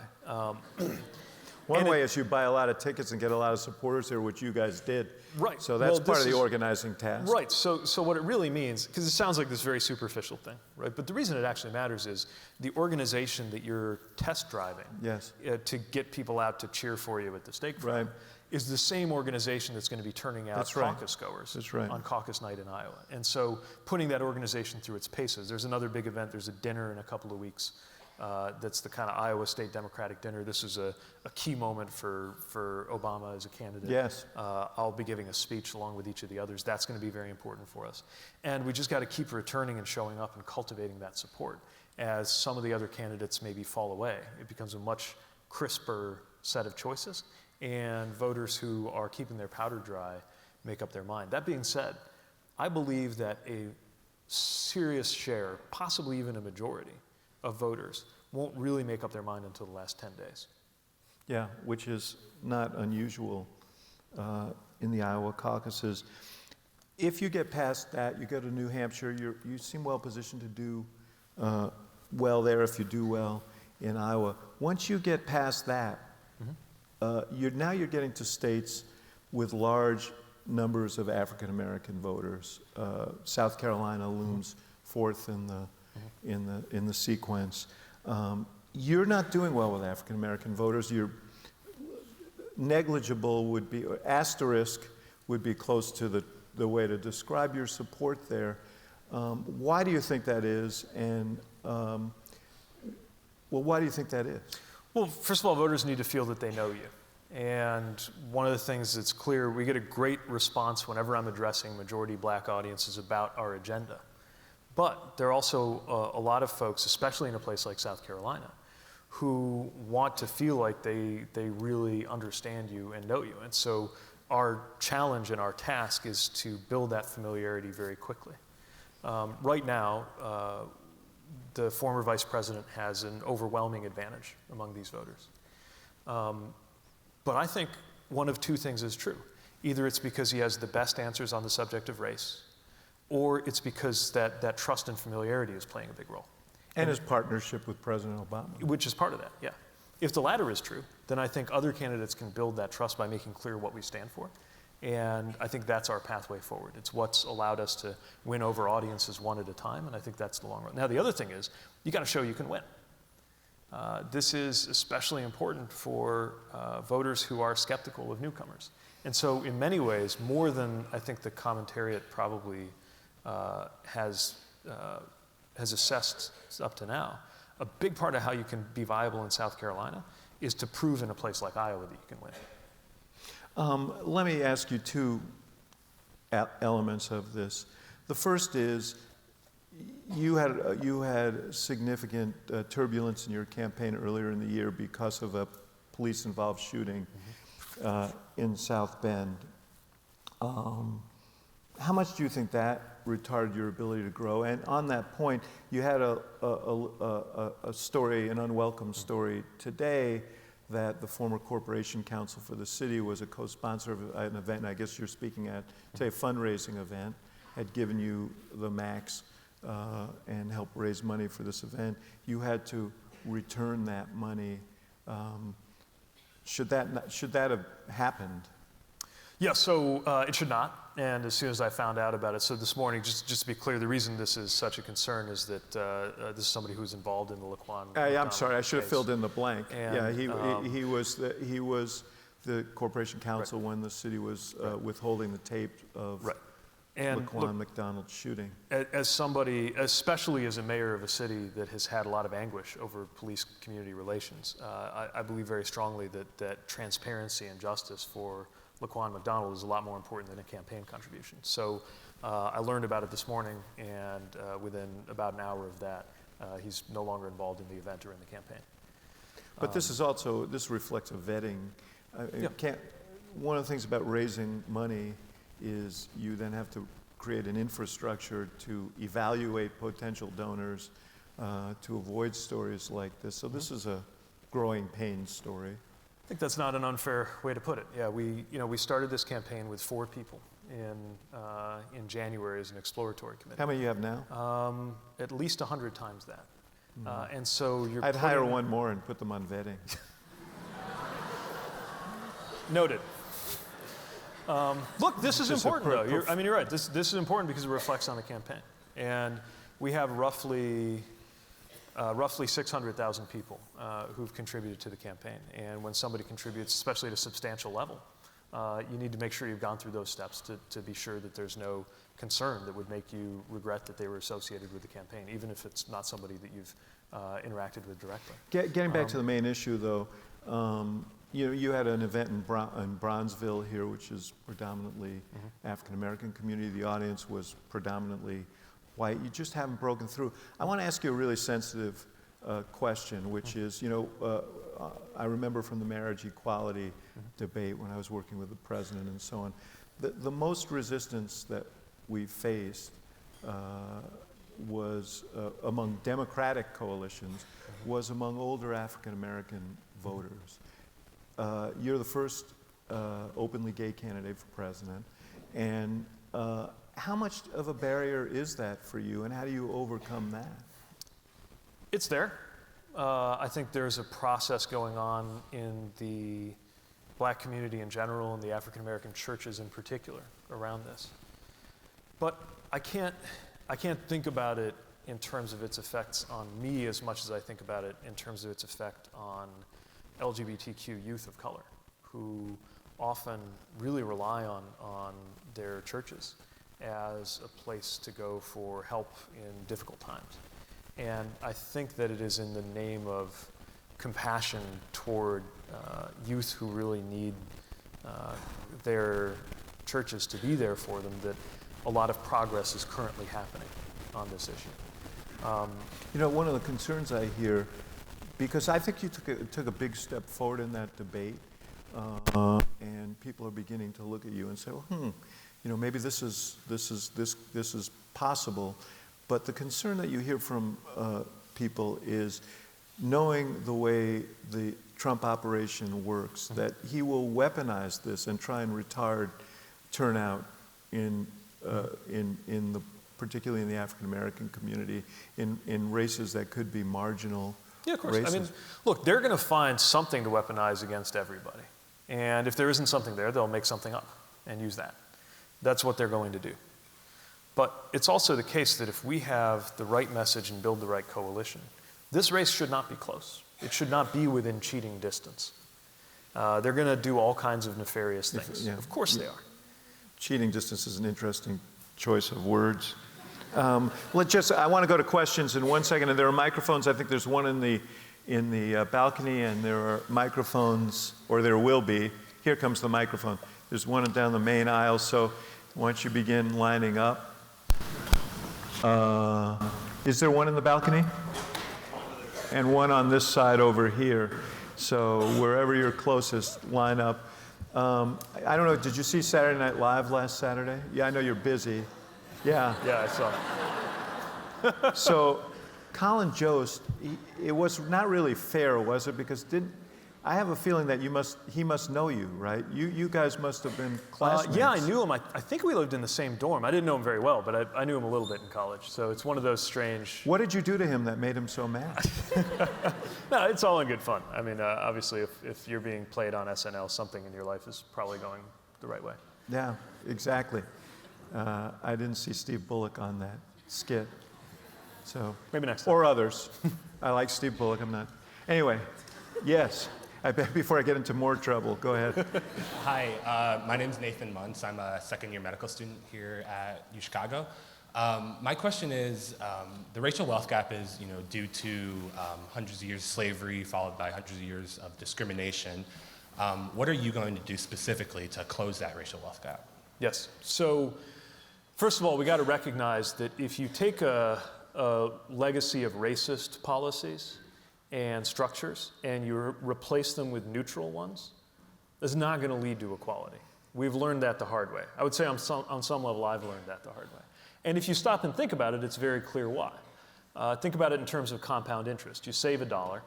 One way is you buy a lot of tickets and get a lot of supporters there, which you guys did. Right. So that's part of the organizing task. Right. So what it really means, because it sounds like this very superficial thing, right? But the reason it actually matters is the organization that you're test driving to get people out to cheer for you at the steak fry is the same organization that's going to be turning out caucus goers on caucus night in Iowa. And so putting that organization through its paces. There's another big event. There's a dinner in a couple of weeks. That's the kind of Iowa State Democratic dinner. This is a key moment for Obama as a candidate. Yes. I'll be giving a speech along with each of the others. That's going to be very important for us. And we just got to keep returning and showing up and cultivating that support. As some of the other candidates maybe fall away, it becomes a much crisper set of choices, and voters who are keeping their powder dry make up their mind. That being said, I believe that a serious share, possibly even a majority, of voters won't really make up their mind until the last 10 days. Yeah, which is not unusual in the Iowa caucuses. If you get past that, you go to New Hampshire, you seem well positioned to do well there if you do well in Iowa. Once you get past that, you're getting to states with large numbers of African American voters. South Carolina looms fourth in the sequence. You're not doing well with African American voters. You're negligible would be, or asterisk would be close to the way to describe your support there. Why do you think that is? And why do you think that is? Well, first of all, voters need to feel that they know you. And one of the things that's clear, we get a great response whenever I'm addressing majority black audiences about our agenda. But there are also a lot of folks, especially in a place like South Carolina, who want to feel like they really understand you and know you. And so our challenge and our task is to build that familiarity very quickly. Right now, the former vice president has an overwhelming advantage among these voters. But I think one of two things is true. Either it's because he has the best answers on the subject of race, or it's because that trust and familiarity is playing a big role. And his partnership with President Obama. Which is part of that, yeah. If the latter is true, then I think other candidates can build that trust by making clear what we stand for. And I think that's our pathway forward. It's what's allowed us to win over audiences one at a time, and I think that's the long run. Now, the other thing is, you got to show you can win. This is especially important for voters who are skeptical of newcomers. And so in many ways, more than I think the commentariat probably has assessed up to now, a big part of how you can be viable in South Carolina is to prove in a place like Iowa that you can win. Let me ask you two elements of this. The first is, you had significant turbulence in your campaign earlier in the year because of a police-involved shooting in South Bend. How much do you think that retarded your ability to grow? And on that point, you had a story, an unwelcome story today, that the former corporation counsel for the city was a co-sponsor of an event, and I guess you're speaking at today, a fundraising event, had given you the max and helped raise money for this event. You had to return that money. Should that have happened? Yeah, so it should not. And as soon as I found out about it, so this morning, just to be clear, the reason this is such a concern is that this is somebody who's involved in the Laquan. I'm sorry, I should have filled in the blank. And, yeah, he was the corporation counsel when the city was withholding the tape of and Laquan look, McDonald shooting. As somebody, especially as a mayor of a city that has had a lot of anguish over police-community relations, I believe very strongly that transparency and justice for Laquan McDonald is a lot more important than a campaign contribution. So I learned about it this morning, and within about an hour of that, he's no longer involved in the event or in the campaign. But this reflects a vetting. One of the things about raising money is you then have to create an infrastructure to evaluate potential donors, to avoid stories like this. So this is a growing pain story. I think that's not an unfair way to put it. Yeah, we started this campaign with 4 people in January as an exploratory committee. How many you have now? At least 100 times that. And so I'd hire one more and put them on vetting. Noted. Look, this is important, though. You're right. This is important because it reflects on the campaign. And we have roughly 600,000 people who've contributed to the campaign. And when somebody contributes, especially at a substantial level, you need to make sure you've gone through those steps to be sure that there's no concern that would make you regret that they were associated with the campaign, even if it's not somebody that you've interacted with directly. Getting back to the main issue, though, you had an event in Bronzeville here, which is predominantly African-American community. The audience was predominantly white. You just haven't broken through. I want to ask you a really sensitive question, which is, I remember from the marriage equality debate when I was working with the president and so on, the most resistance that we faced was among Democratic coalitions, was among older African-American voters. You're the first openly gay candidate for president, and how much of a barrier is that for you, and how do you overcome that? It's there. I think there's a process going on in the Black community in general and the African American churches in particular around this. But I can't think about it in terms of its effects on me as much as I think about it in terms of its effect on LGBTQ youth of color, who often really rely on their churches as a place to go for help in difficult times. And I think that it is in the name of compassion toward youth who really need their churches to be there for them that a lot of progress is currently happening on this issue. One of the concerns I hear, because I think you took a big step forward in that debate, and people are beginning to look at you and say, well, maybe this is possible. But the concern that you hear from people is knowing the way the Trump operation works, that he will weaponize this and try and retard turnout in the particularly in the African American community, in races that could be marginal Yeah, of course. races? I mean, look, they're going to find something to weaponize against everybody. And if there isn't something there, they'll make something up and use that. That's what they're going to do. But it's also the case that if we have the right message and build the right coalition, this race should not be close. It should not be within cheating distance. They're going to do all kinds of nefarious things. Yeah. Of course they are. Cheating distance is an interesting choice of words. I want to go to questions in 1 second, and there are microphones. I think there's one in the balcony, and there are microphones, or there will be. Here comes the microphone. There's one down the main aisle, so why don't you begin lining up? Is there one in the balcony? And one on this side over here. So wherever you're closest, line up. I don't know, did you see Saturday Night Live last Saturday? Yeah, I know you're busy. Yeah. Yeah, I saw it. So Colin Jost, it was not really fair, was it? Because I have a feeling that he must know you, right? You guys must have been classmates. Yeah, I knew him. I think we lived in the same dorm. I didn't know him very well, but I knew him a little bit in college. So it's one of those strange... What did you do to him that made him so mad? No, it's all in good fun. I mean, obviously, if you're being played on SNL, something in your life is probably going the right way. Yeah, exactly. I didn't see Steve Bullock on that skit. So maybe next time. Or others. I like Steve Bullock, I'm not. Anyway, yes. Before I get into more trouble, go ahead. Hi, my name is Nathan Muntz. I'm a second-year medical student here at UChicago. My question is, the racial wealth gap is, due to hundreds of years of slavery followed by hundreds of years of discrimination. What are you going to do specifically to close that racial wealth gap? Yes. So, first of all, we got to recognize that if you take a legacy of racist policies and structures, and you replace them with neutral ones, that's not going to lead to equality. We've learned that the hard way. I would say on some level, I've learned that the hard way. And if you stop and think about it, it's very clear why. Think about it in terms of compound interest. You save $1,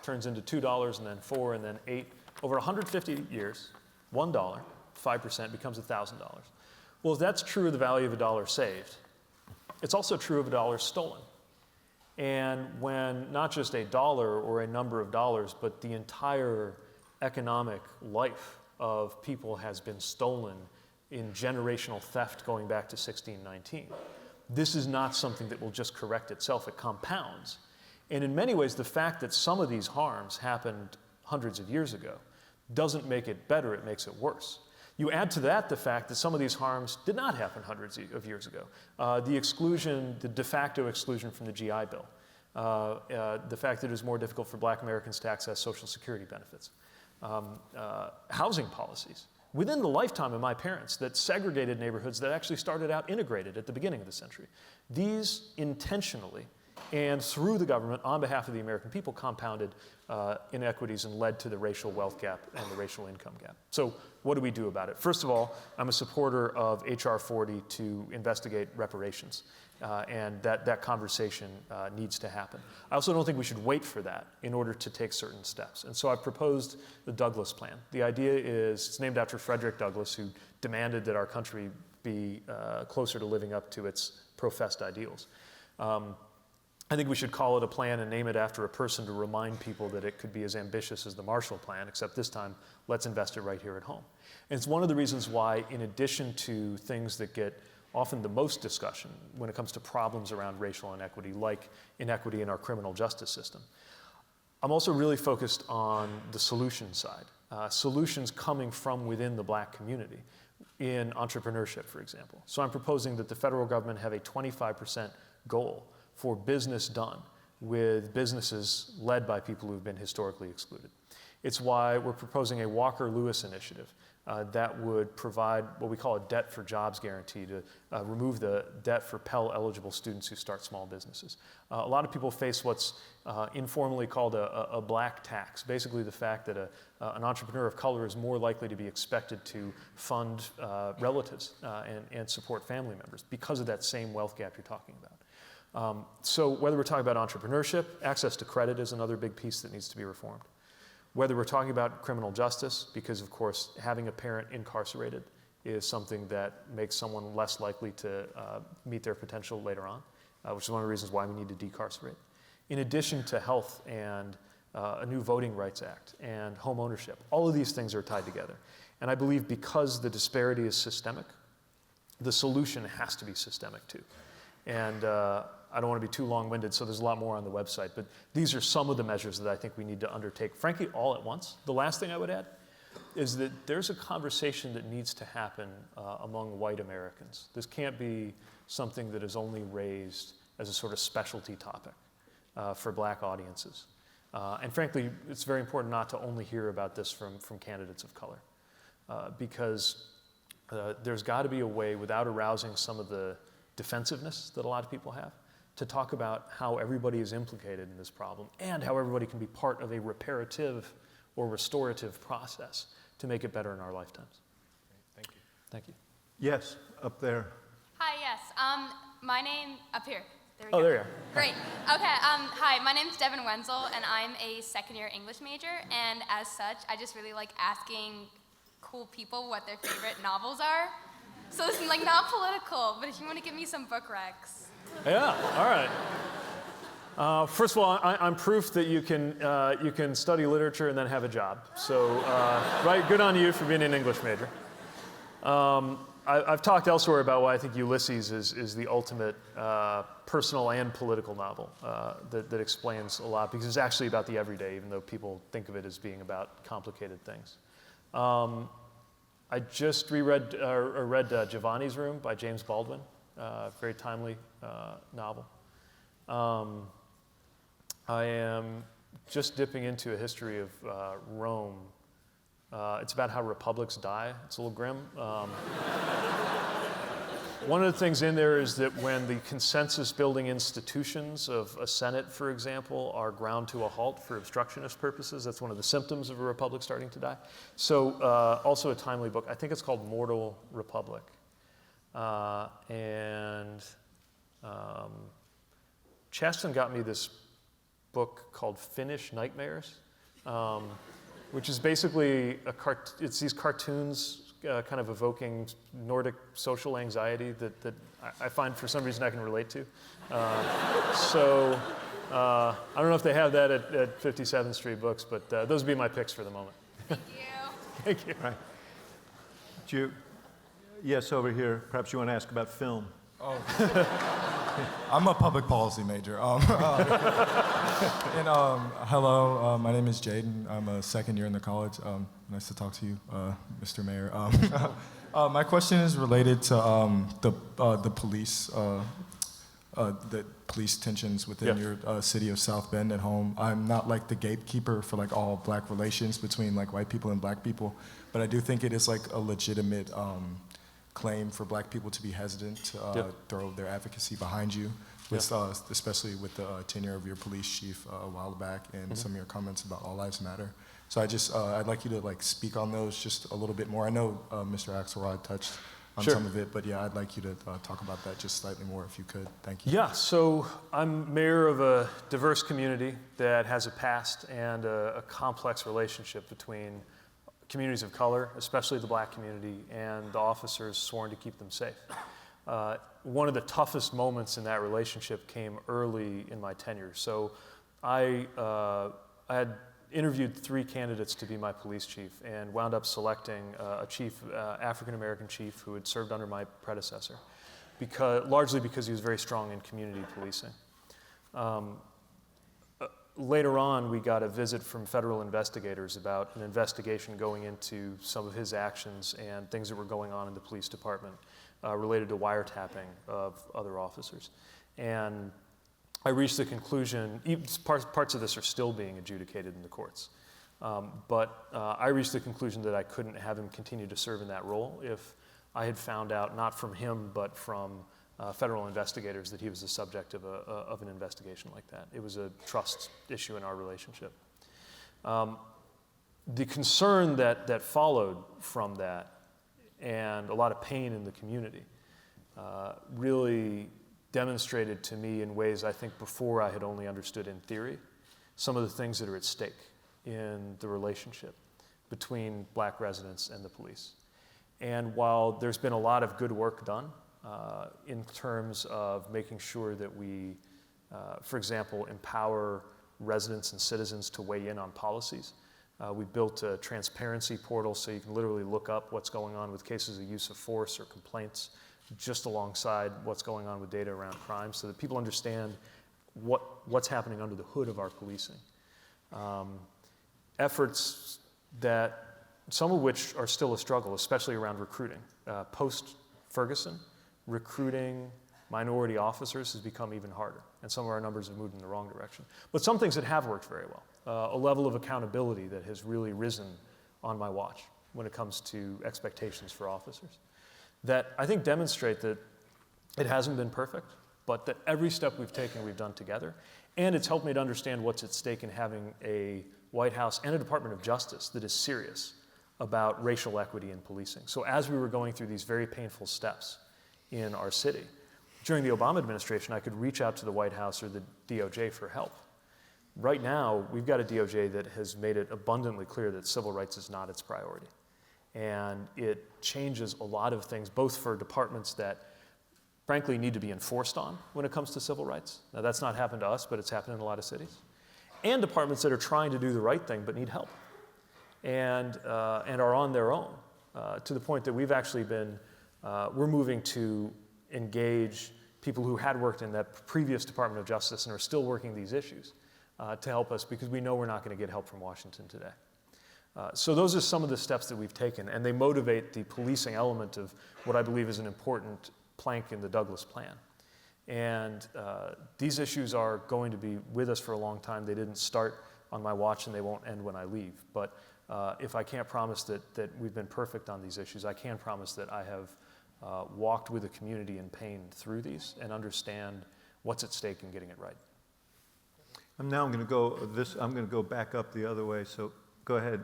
turns into $2, and then $4, and then $8. Over 150 years, $1, 5% becomes $1,000. Well, if that's true of the value of $1 saved, it's also true of $1 stolen. And when not just $1 or a number of dollars, but the entire economic life of people has been stolen in generational theft going back to 1619, this is not something that will just correct itself. It compounds. And in many ways, the fact that some of these harms happened hundreds of years ago doesn't make it better, it makes it worse. You add to that the fact that some of these harms did not happen hundreds of years ago. The exclusion, the de facto exclusion from the GI Bill, the fact that it was more difficult for Black Americans to access Social Security benefits, housing policies within the lifetime of my parents that segregated neighborhoods that actually started out integrated at the beginning of the century. These intentionally and through the government on behalf of the American people compounded inequities and led to the racial wealth gap and the racial income gap. So what do we do about it? First of all, I'm a supporter of H.R. 40 to investigate reparations, and that conversation needs to happen. I also don't think we should wait for that in order to take certain steps. And so I've proposed the Douglas Plan. The idea is, it's named after Frederick Douglass, who demanded that our country be closer to living up to its professed ideals. I think we should call it a plan and name it after a person to remind people that it could be as ambitious as the Marshall Plan, except this time, let's invest it right here at home. And it's one of the reasons why, in addition to things that get often the most discussion when it comes to problems around racial inequity, like inequity in our criminal justice system, I'm also really focused on the solution side, solutions coming from within the Black community in entrepreneurship, for example. So I'm proposing that the federal government have a 25% goal for business done with businesses led by people who've been historically excluded. It's why we're proposing a Walker-Lewis initiative that would provide what we call a debt for jobs guarantee to remove the debt for Pell-eligible students who start small businesses. A lot of people face what's informally called a black tax, basically the fact that an entrepreneur of color is more likely to be expected to fund relatives and support family members because of that same wealth gap you're talking about. So whether we're talking about entrepreneurship, access to credit is another big piece that needs to be reformed. Whether we're talking about criminal justice, because of course having a parent incarcerated is something that makes someone less likely to meet their potential later on, which is one of the reasons why we need to decarcerate. In addition to health and a new Voting Rights Act and home ownership, all of these things are tied together. And I believe because the disparity is systemic, the solution has to be systemic too. And I don't want to be too long-winded, so there's a lot more on the website, but these are some of the measures that I think we need to undertake, frankly, all at once. The last thing I would add is that there's a conversation that needs to happen among white Americans. This can't be something that is only raised as a sort of specialty topic for black audiences. And frankly, it's very important not to only hear about this from candidates of color, because there's got to be a way, without arousing some of the defensiveness that a lot of people have, to talk about how everybody is implicated in this problem and how everybody can be part of a reparative or restorative process to make it better in our lifetimes. Thank you. Thank you. Yes, up there. Hi, yes. My name, up here. There we Oh, go. there you are. Great. Okay, hi, my name's Devin Wenzel, and I'm a second-year English major, and as such, I just really like asking cool people what their favorite novels are. So this is like not political, but if you want to give me some book recs. Yeah, all right. First of all, I'm proof that you can study literature and then have a job. So, right, good on you for being an English major. I've talked elsewhere about why I think Ulysses is the ultimate personal and political novel that explains a lot, because it's actually about the everyday, even though people think of it as being about complicated things. I just read Giovanni's Room by James Baldwin, very timely novel. I am just dipping into a history of Rome. It's about how republics die. It's a little grim. One of the things in there is that when the consensus-building institutions of a Senate, for example, are ground to a halt for obstructionist purposes, that's one of the symptoms of a republic starting to die. So also a timely book. I think it's called Mortal Republic. Chaston got me this book called Finnish Nightmares, which is basically it's these cartoons kind of evoking Nordic social anxiety that I find for some reason I can relate to. I don't know if they have that at 57th Street Books, but those would be my picks for the moment. Thank you. Thank you. Right. Yes, over here. Perhaps you want to ask about film. Oh. I'm a public policy major. Hello, my name is Jaden. I'm a second year in the college. Nice to talk to you, Mr. Mayor. My question is related to the police, the police tensions within your city of South Bend at home. I'm not like the gatekeeper for like all black relations between like white people and black people, but I do think it is like a legitimate claim for black people to be hesitant to throw their advocacy behind you, with, especially with the tenure of your police chief a while back and some of your comments about All Lives Matter. So I'd like you to like speak on those just a little bit more. I know Mr. Axelrod touched on some of it, but yeah, I'd like you to talk about that just slightly more if you could. Thank you. Yeah, so I'm mayor of a diverse community that has a past and a complex relationship between communities of color, especially the black community, and the officers sworn to keep them safe. One of the toughest moments in that relationship came early in my tenure. So I had interviewed 3 candidates to be my police chief and wound up selecting a chief, African-American chief who had served under my predecessor, largely because he was very strong in community policing. Later on, we got a visit from federal investigators about an investigation going into some of his actions and things that were going on in the police department related to wiretapping of other officers. And I reached the conclusion, parts of this are still being adjudicated in the courts, but I reached the conclusion that I couldn't have him continue to serve in that role if I had found out, not from him, but from federal investigators, that he was the subject of an investigation like that. It was a trust issue in our relationship. The concern that followed from that, and a lot of pain in the community, really demonstrated to me in ways I think before I had only understood in theory, some of the things that are at stake in the relationship between black residents and the police. And while there's been a lot of good work done in terms of making sure that we, for example, empower residents and citizens to weigh in on policies. We built a transparency portal so you can literally look up what's going on with cases of use of force or complaints just alongside what's going on with data around crime so that people understand what's happening under the hood of our policing. Efforts that, some of which are still a struggle, especially around recruiting. Post-Ferguson, recruiting minority officers has become even harder, and some of our numbers have moved in the wrong direction. But some things that have worked very well. A level of accountability that has really risen on my watch when it comes to expectations for officers, that I think demonstrate that it hasn't been perfect, but that every step we've taken, we've done together. And it's helped me to understand what's at stake in having a White House and a Department of Justice that is serious about racial equity in policing. So as we were going through these very painful steps in our city, during the Obama administration, I could reach out to the White House or the DOJ for help. Right now, we've got a DOJ that has made it abundantly clear that civil rights is not its priority. And it changes a lot of things, both for departments that frankly need to be enforced on when it comes to civil rights. Now, that's not happened to us, but it's happened in a lot of cities. And departments that are trying to do the right thing but need help and are on their own, to the point that we've actually been, we're moving to engage people who had worked in that previous Department of Justice and are still working these issues to help us, because we know we're not going to get help from Washington today. So those are some of the steps that we've taken, and they motivate the policing element of what I believe is an important plank in the Douglas Plan. And these issues are going to be with us for a long time. They didn't start on my watch and they won't end when I leave. But if I can't promise that we've been perfect on these issues, I can promise that I have walked with the community in pain through these and understand what's at stake in getting it right. I'm going to go back up the other way, so go ahead.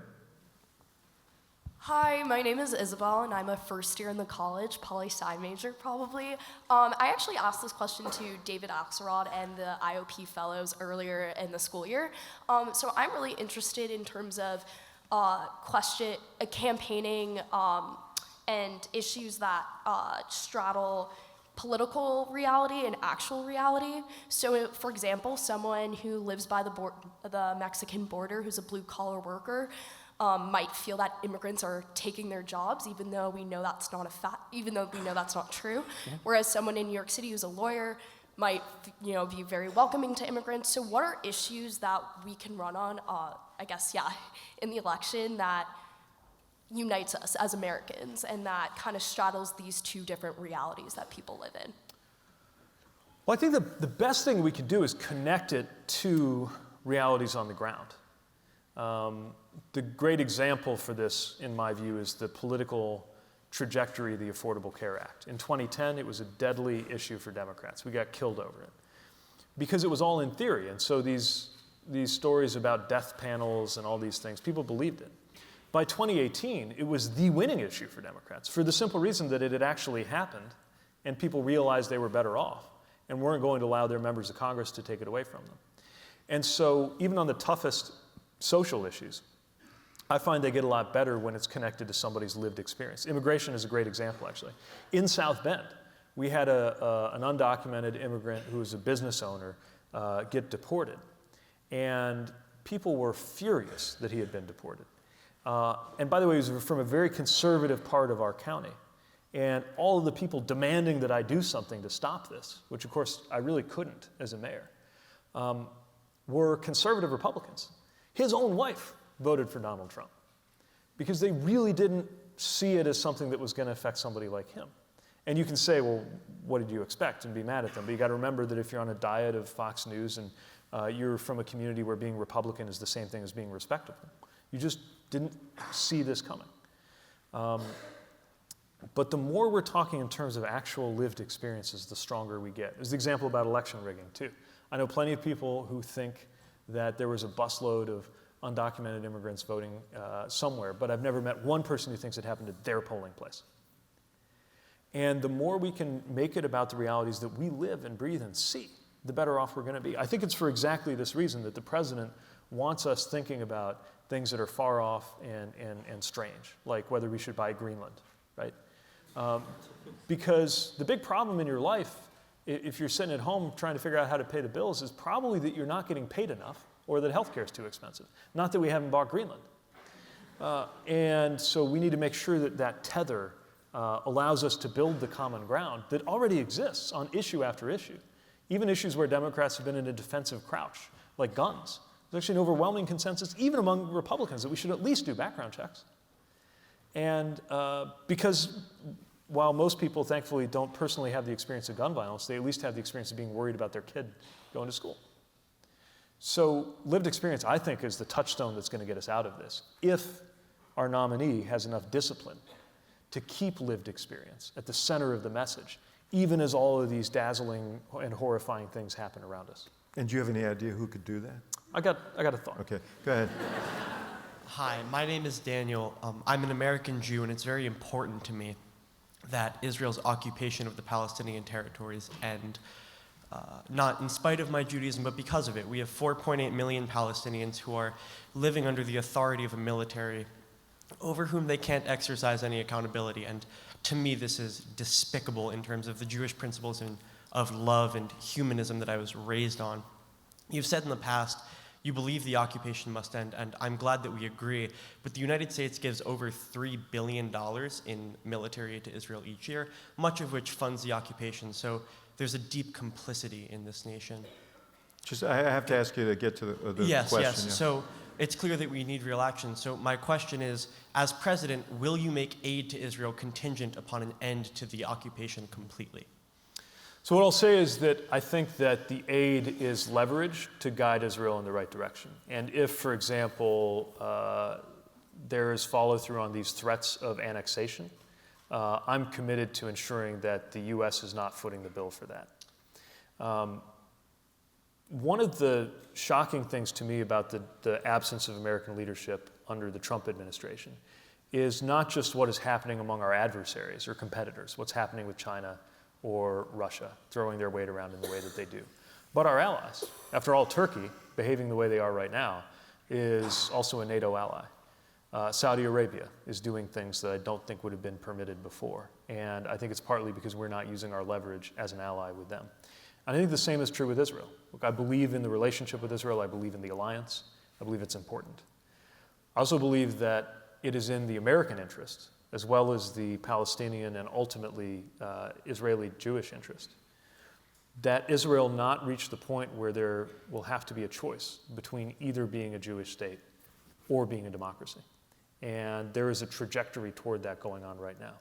Hi, my name is Isabel, and I'm a first year in the college, poli-sci major probably. I actually asked this question to David Axelrod and the IOP fellows earlier in the school year. So I'm really interested in terms of campaigning and issues that straddle political reality and actual reality. So, for example, someone who lives by the Mexican border, who's a blue-collar worker, might feel that immigrants are taking their jobs, even though we know that's not that's not true. Yeah. Whereas someone in New York City who's a lawyer might, be very welcoming to immigrants. So, what are issues that we can run on? In the election that unites us as Americans and that kind of straddles these two different realities that people live in? Well, I think the best thing we could do is connect it to realities on the ground. The great example for this, in my view, is the political trajectory of the Affordable Care Act. In 2010, it was a deadly issue for Democrats. We got killed over it because it was all in theory. And so these stories about death panels and all these things, people believed it. By 2018, it was the winning issue for Democrats for the simple reason that it had actually happened and people realized they were better off and weren't going to allow their members of Congress to take it away from them. And so even on the toughest social issues, I find they get a lot better when it's connected to somebody's lived experience. Immigration is a great example, actually. In South Bend, we had an undocumented immigrant who was a business owner get deported. And people were furious that he had been deported. And by the way, he was from a very conservative part of our county. And all of the people demanding that I do something to stop this, which of course I really couldn't as a mayor, were conservative Republicans. His own wife voted for Donald Trump because they really didn't see it as something that was going to affect somebody like him. And you can say, well, what did you expect, and be mad at them. But you got to remember that if you're on a diet of Fox News and you're from a community where being Republican is the same thing as being respectable, you just didn't see this coming. But the more we're talking in terms of actual lived experiences, the stronger we get. There's the example about election rigging, too. I know plenty of people who think that there was a busload of undocumented immigrants voting somewhere, but I've never met one person who thinks it happened at their polling place. And the more we can make it about the realities that we live and breathe and see, the better off we're going to be. I think it's for exactly this reason that the president wants us thinking about things that are far off and strange, like whether we should buy Greenland right? Because the big problem in your life, if you're sitting at home trying to figure out how to pay the bills, is probably that you're not getting paid enough or that healthcare is too expensive. Not that we haven't bought Greenland. And so we need to make sure that that tether allows us to build the common ground that already exists on issue after issue. Even issues where Democrats have been in a defensive crouch, like guns. There's actually an overwhelming consensus, even among Republicans, that we should at least do background checks. And because while most people, thankfully, don't personally have the experience of gun violence, they at least have the experience of being worried about their kid going to school. So lived experience, I think, is the touchstone that's going to get us out of this, if our nominee has enough discipline to keep lived experience at the center of the message, even as all of these dazzling and horrifying things happen around us. And do you have any idea who could do that? I got a thought. Okay, go ahead. Hi, my name is Daniel. I'm an American Jew, and it's very important to me that Israel's occupation of the Palestinian territories end, not in spite of my Judaism, but because of it. We have 4.8 million Palestinians who are living under the authority of a military over whom they can't exercise any accountability. And to me, this is despicable in terms of the Jewish principles of love and humanism that I was raised on. You've said in the past, you believe the occupation must end, and I'm glad that we agree, but the United States gives over $3 billion in military aid to Israel each year, much of which funds the occupation, so there's a deep complicity in this nation. Just, I have to ask you to get to the question. Yes. Yeah. So it's clear that we need real action. So my question is, as president, will you make aid to Israel contingent upon an end to the occupation completely? So what I'll say is that I think that the aid is leverage to guide Israel in the right direction. And if, for example, there is follow-through on these threats of annexation, I'm committed to ensuring that the U.S. is not footing the bill for that. One of the shocking things to me about the absence of American leadership under the Trump administration is not just what is happening among our adversaries or competitors, what's happening with China or Russia, throwing their weight around in the way that they do. But our allies. After all, Turkey, behaving the way they are right now, is also a NATO ally. Saudi Arabia is doing things that I don't think would have been permitted before. And I think it's partly because we're not using our leverage as an ally with them. And I think the same is true with Israel. Look, I believe in the relationship with Israel. I believe in the alliance. I believe it's important. I also believe that it is in the American interest, as well as the Palestinian and ultimately Israeli Jewish interest, that Israel not reach the point where there will have to be a choice between either being a Jewish state or being a democracy. And there is a trajectory toward that going on right now.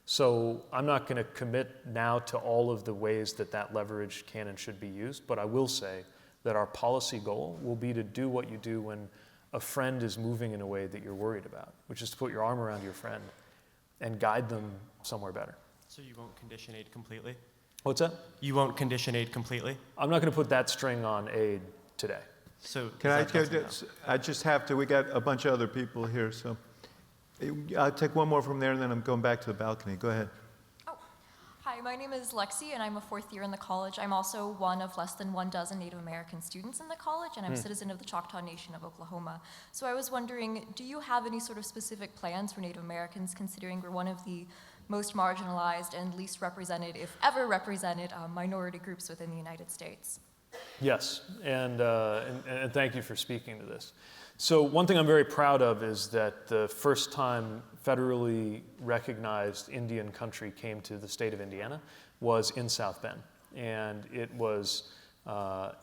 So I'm not going to commit now to all of the ways that that leverage can and should be used, but I will say that our policy goal will be to do what you do when a friend is moving in a way that you're worried about, which is to put your arm around your friend and guide them somewhere better. So you won't condition aid completely? What's that? You won't condition aid completely? I'm not going to put that string on aid today. So Can I just have to, we got a bunch of other people here, so I'll take one more from there and then I'm going back to the balcony. Go ahead. Hi, my name is Lexi, and I'm a fourth year in the college. I'm also one of less than 12 Native American students in the college, and I'm a citizen of the Choctaw Nation of Oklahoma. So I was wondering, do you have any sort of specific plans for Native Americans, considering we're one of the most marginalized and least represented, if ever represented, minority groups within the United States? Yes, and thank you for speaking to this. So one thing I'm very proud of is that the first time federally recognized Indian country came to the state of Indiana was in South Bend. And it was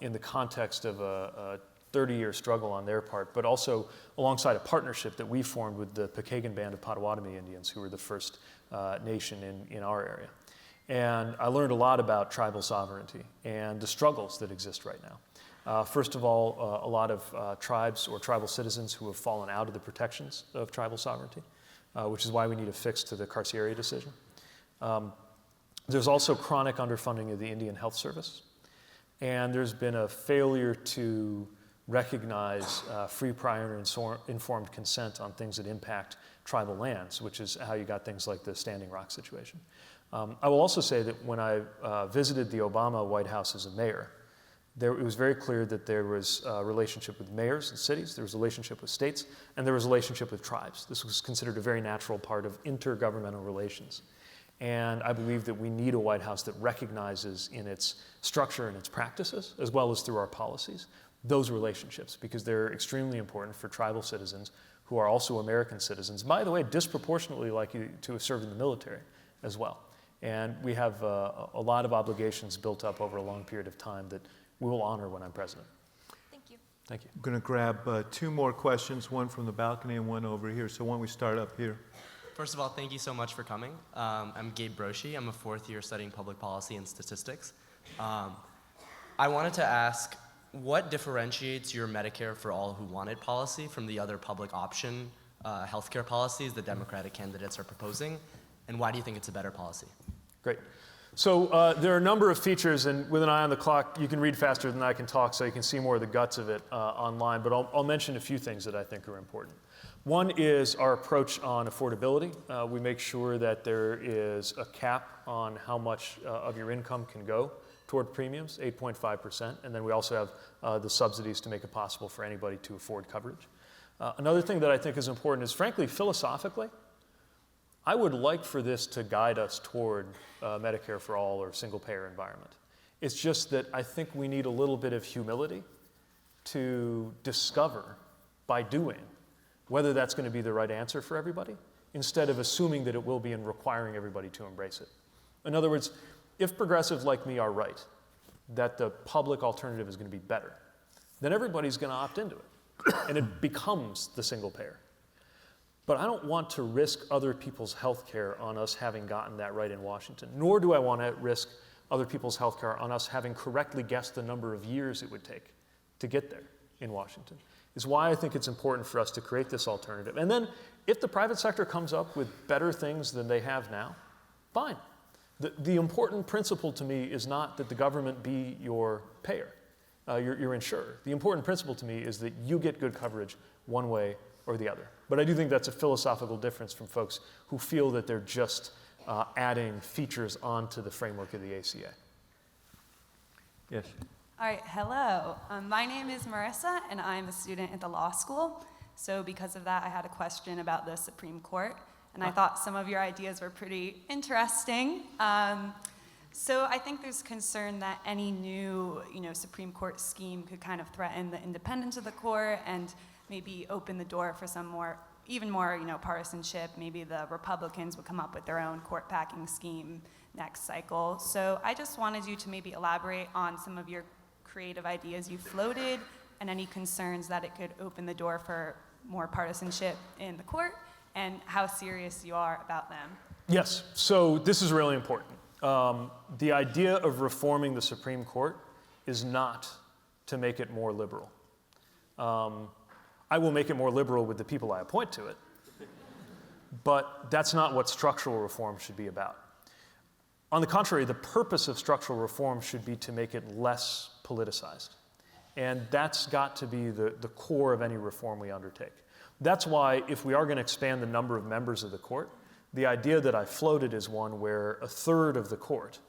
in the context of a 30-year struggle on their part, but also alongside a partnership that we formed with the Paycheck Band of Potawatomi Indians, who were the first nation in our area. And I learned a lot about tribal sovereignty and the struggles that exist right now. First of all, a lot of tribes or tribal citizens who have fallen out of the protections of tribal sovereignty, which is why we need a fix to the Carcieri decision. There's also chronic underfunding of the Indian Health Service. And there's been a failure to recognize free, prior, and informed consent on things that impact tribal lands, which is how you got things like the Standing Rock situation. I will also say that when I visited the Obama White House as a mayor, it was very clear that there was a relationship with mayors and cities, there was a relationship with states, and there was a relationship with tribes. This was considered a very natural part of intergovernmental relations. And I believe that we need a White House that recognizes in its structure and its practices, as well as through our policies, those relationships, because they're extremely important for tribal citizens who are also American citizens. By the way, disproportionately likely to have served in the military as well. And we have a lot of obligations built up over a long period of time that we will honor when I'm president. Thank you. Thank you. I'm going to grab 2 more questions, one from the balcony and one over here. So why don't we start up here? First of all, thank you so much for coming. I'm Gabe Broshi. I'm a 4th year studying public policy and statistics. I wanted to ask, what differentiates your Medicare for All Who Wanted policy from the other public option healthcare policies the Democratic candidates are proposing, and why do you think it's a better policy? Great. So there are a number of features, and with an eye on the clock, you can read faster than I can talk, so you can see more of the guts of it online, but I'll mention a few things that I think are important. One is our approach on affordability. We make sure that there is a cap on how much of your income can go toward premiums, 8.5%, and then we also have the subsidies to make it possible for anybody to afford coverage. Another thing that I think is important is, frankly, philosophically, I would like for this to guide us toward Medicare for all or single-payer environment. It's just that I think we need a little bit of humility to discover by doing whether that's going to be the right answer for everybody, instead of assuming that it will be and requiring everybody to embrace it. In other words, if progressives like me are right, that the public alternative is going to be better, then everybody's going to opt into it, and it becomes the single payer. But I don't want to risk other people's health care on us having gotten that right in Washington, nor do I want to risk other people's health care on us having correctly guessed the number of years it would take to get there in Washington. Is why I think it's important for us to create this alternative. And then if the private sector comes up with better things than they have now, fine. The important principle to me is not that the government be your payer, your insurer. The important principle to me is that you get good coverage one way or the other. But I do think that's a philosophical difference from folks who feel that they're just adding features onto the framework of the ACA. Yes. All right, hello. My name is Marissa, and I'm a student at the law school. So because of that, I had a question about the Supreme Court, and I thought some of your ideas were pretty interesting. So I think there's concern that any new, Supreme Court scheme could kind of threaten the independence of the court and maybe open the door for some even more, partisanship. Maybe the Republicans would come up with their own court packing scheme next cycle. So I just wanted you to maybe elaborate on some of your creative ideas you floated and any concerns that it could open the door for more partisanship in the court and how serious you are about them. Yes, so this is really important. The idea of reforming the Supreme Court is not to make it more liberal. I will make it more liberal with the people I appoint to it, but that's not what structural reform should be about. On the contrary, the purpose of structural reform should be to make it less politicized. And that's got to be the core of any reform we undertake. That's why if we are going to expand the number of members of the court, the idea that I floated is one where 1/3 of the court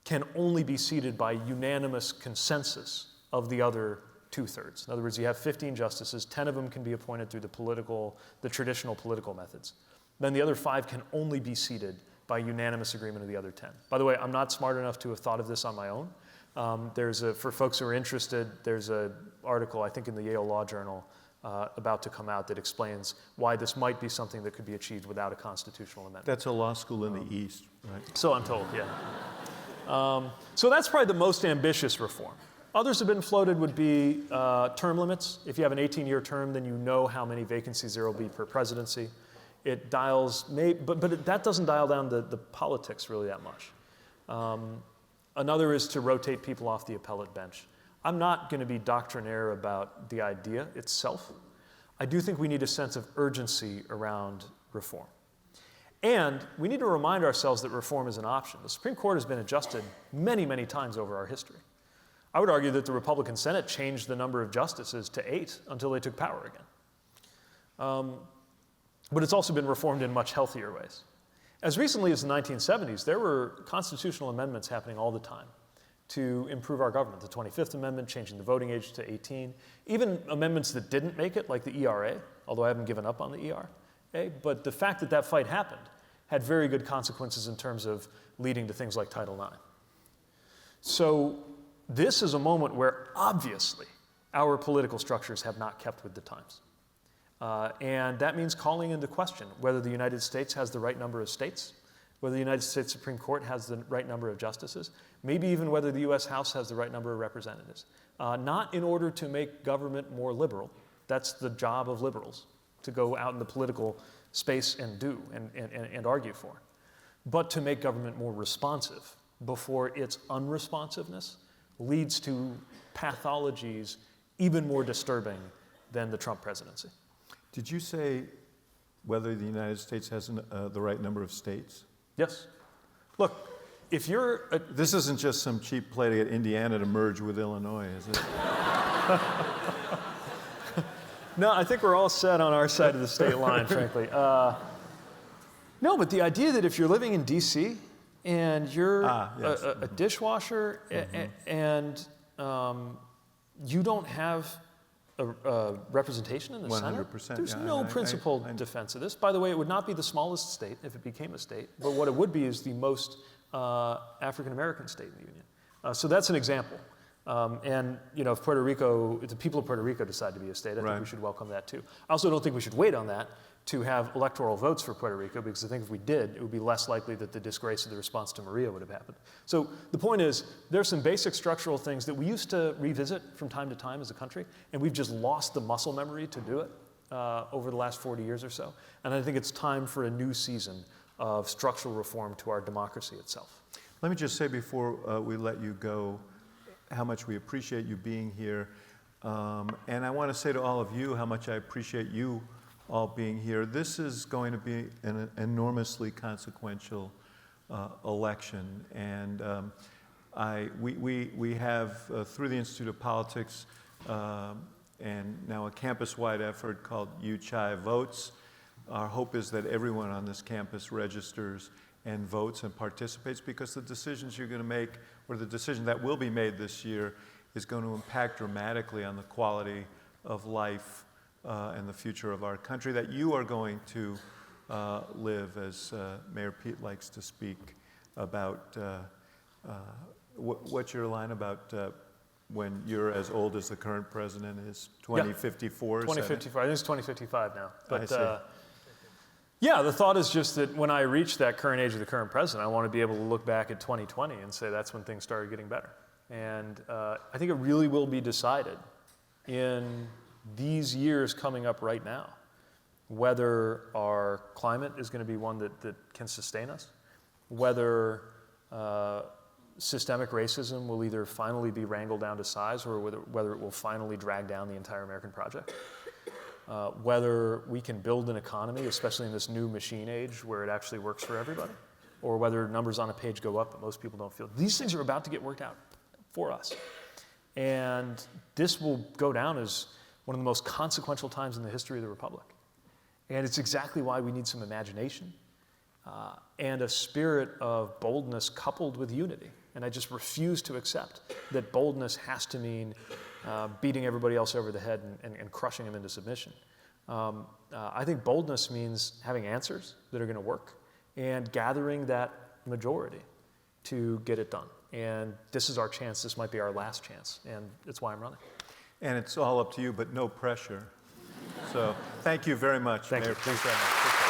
can only be seated by unanimous consensus of the other 2/3. In other words, you have 15 justices, 10 of them can be appointed through the traditional political methods. Then the other 5 can only be seated by unanimous agreement of the other 10. By the way, I'm not smart enough to have thought of this on my own. For folks who are interested, there's an article, I think in the Yale Law Journal, about to come out that explains why this might be something that could be achieved without a constitutional amendment. That's a law school in the East, right? So I'm told, yeah. So that's probably the most ambitious reform. Others have been floated would be term limits. If you have an 18-year term, then you know how many vacancies there will be per presidency. It dials, but that doesn't dial down the politics really that much. Another is to rotate people off the appellate bench. I'm not going to be doctrinaire about the idea itself. I do think we need a sense of urgency around reform. And we need to remind ourselves that reform is an option. The Supreme Court has been adjusted many, many times over our history. I would argue that the Republican Senate changed the number of justices to 8 until they took power again. But it's also been reformed in much healthier ways. As recently as the 1970s, there were constitutional amendments happening all the time to improve our government. The 25th Amendment, changing the voting age to 18. Even amendments that didn't make it, like the ERA, although I haven't given up on the ERA. But the fact that that fight happened had very good consequences in terms of leading to things like Title IX. So this is a moment where obviously our political structures have not kept with the times. And that means calling into question whether the United States has the right number of states, whether the United States Supreme Court has the right number of justices, maybe even whether the US House has the right number of representatives. Not in order to make government more liberal. That's the job of liberals, to go out in the political space and do and argue for, but to make government more responsive before its unresponsiveness leads to pathologies even more disturbing than the Trump presidency. Did you say whether the United States has the right number of states? Yes. Look, if you're... This isn't just some cheap play to get Indiana to merge with Illinois, is it? No, I think we're all set on our side of the state line, frankly. No, but the idea that if you're living in D.C. and you're a dishwasher and you don't have a representation in the Senate, there's no principled defense of this. By the way, it would not be the smallest state if it became a state, but what it would be is the most African-American state in the Union. So that's an example. And if Puerto Rico, if the people of Puerto Rico decide to be a state, I think we should welcome that too. I also don't think we should wait on that to have electoral votes for Puerto Rico, because I think if we did, it would be less likely that the disgrace of the response to Maria would have happened. So the point is, there's some basic structural things that we used to revisit from time to time as a country, and we've just lost the muscle memory to do it over the last 40 years or so. And I think it's time for a new season of structural reform to our democracy itself. Let me just say before we let you go, how much we appreciate you being here. And I want to say to all of you how much I appreciate you all being here. This is going to be an enormously consequential election. And we have, through the Institute of Politics, and now a campus-wide effort called UChai Votes. Our hope is that everyone on this campus registers and votes and participates, because the decisions you're going to make, or the decision that will be made this year, is going to impact dramatically on the quality of life and the future of our country that you are going to live, as Mayor Pete likes to speak about. What's your line about when you're as old as the current president is? 2054? 2054. I think it's 2055 now. But yeah, the thought is just that when I reach that current age of the current president, I want to be able to look back at 2020 and say that's when things started getting better. And I think it really will be decided in these years coming up right now whether our climate is going to be one that can sustain us, whether systemic racism will either finally be wrangled down to size, or whether it will finally drag down the entire American project. Whether we can build an economy, especially in this new machine age where it actually works for everybody, or whether numbers on a page go up but most people don't feel. These things are about to get worked out for us. And this will go down as one of the most consequential times in the history of the Republic. And it's exactly why we need some imagination and a spirit of boldness coupled with unity. And I just refuse to accept that boldness has to mean beating everybody else over the head and crushing them into submission. I think boldness means having answers that are going to work and gathering that majority to get it done. And this is our chance. This might be our last chance. And it's why I'm running. And it's all up to you, but no pressure. So thank you very much, Mayor. Thanks very much.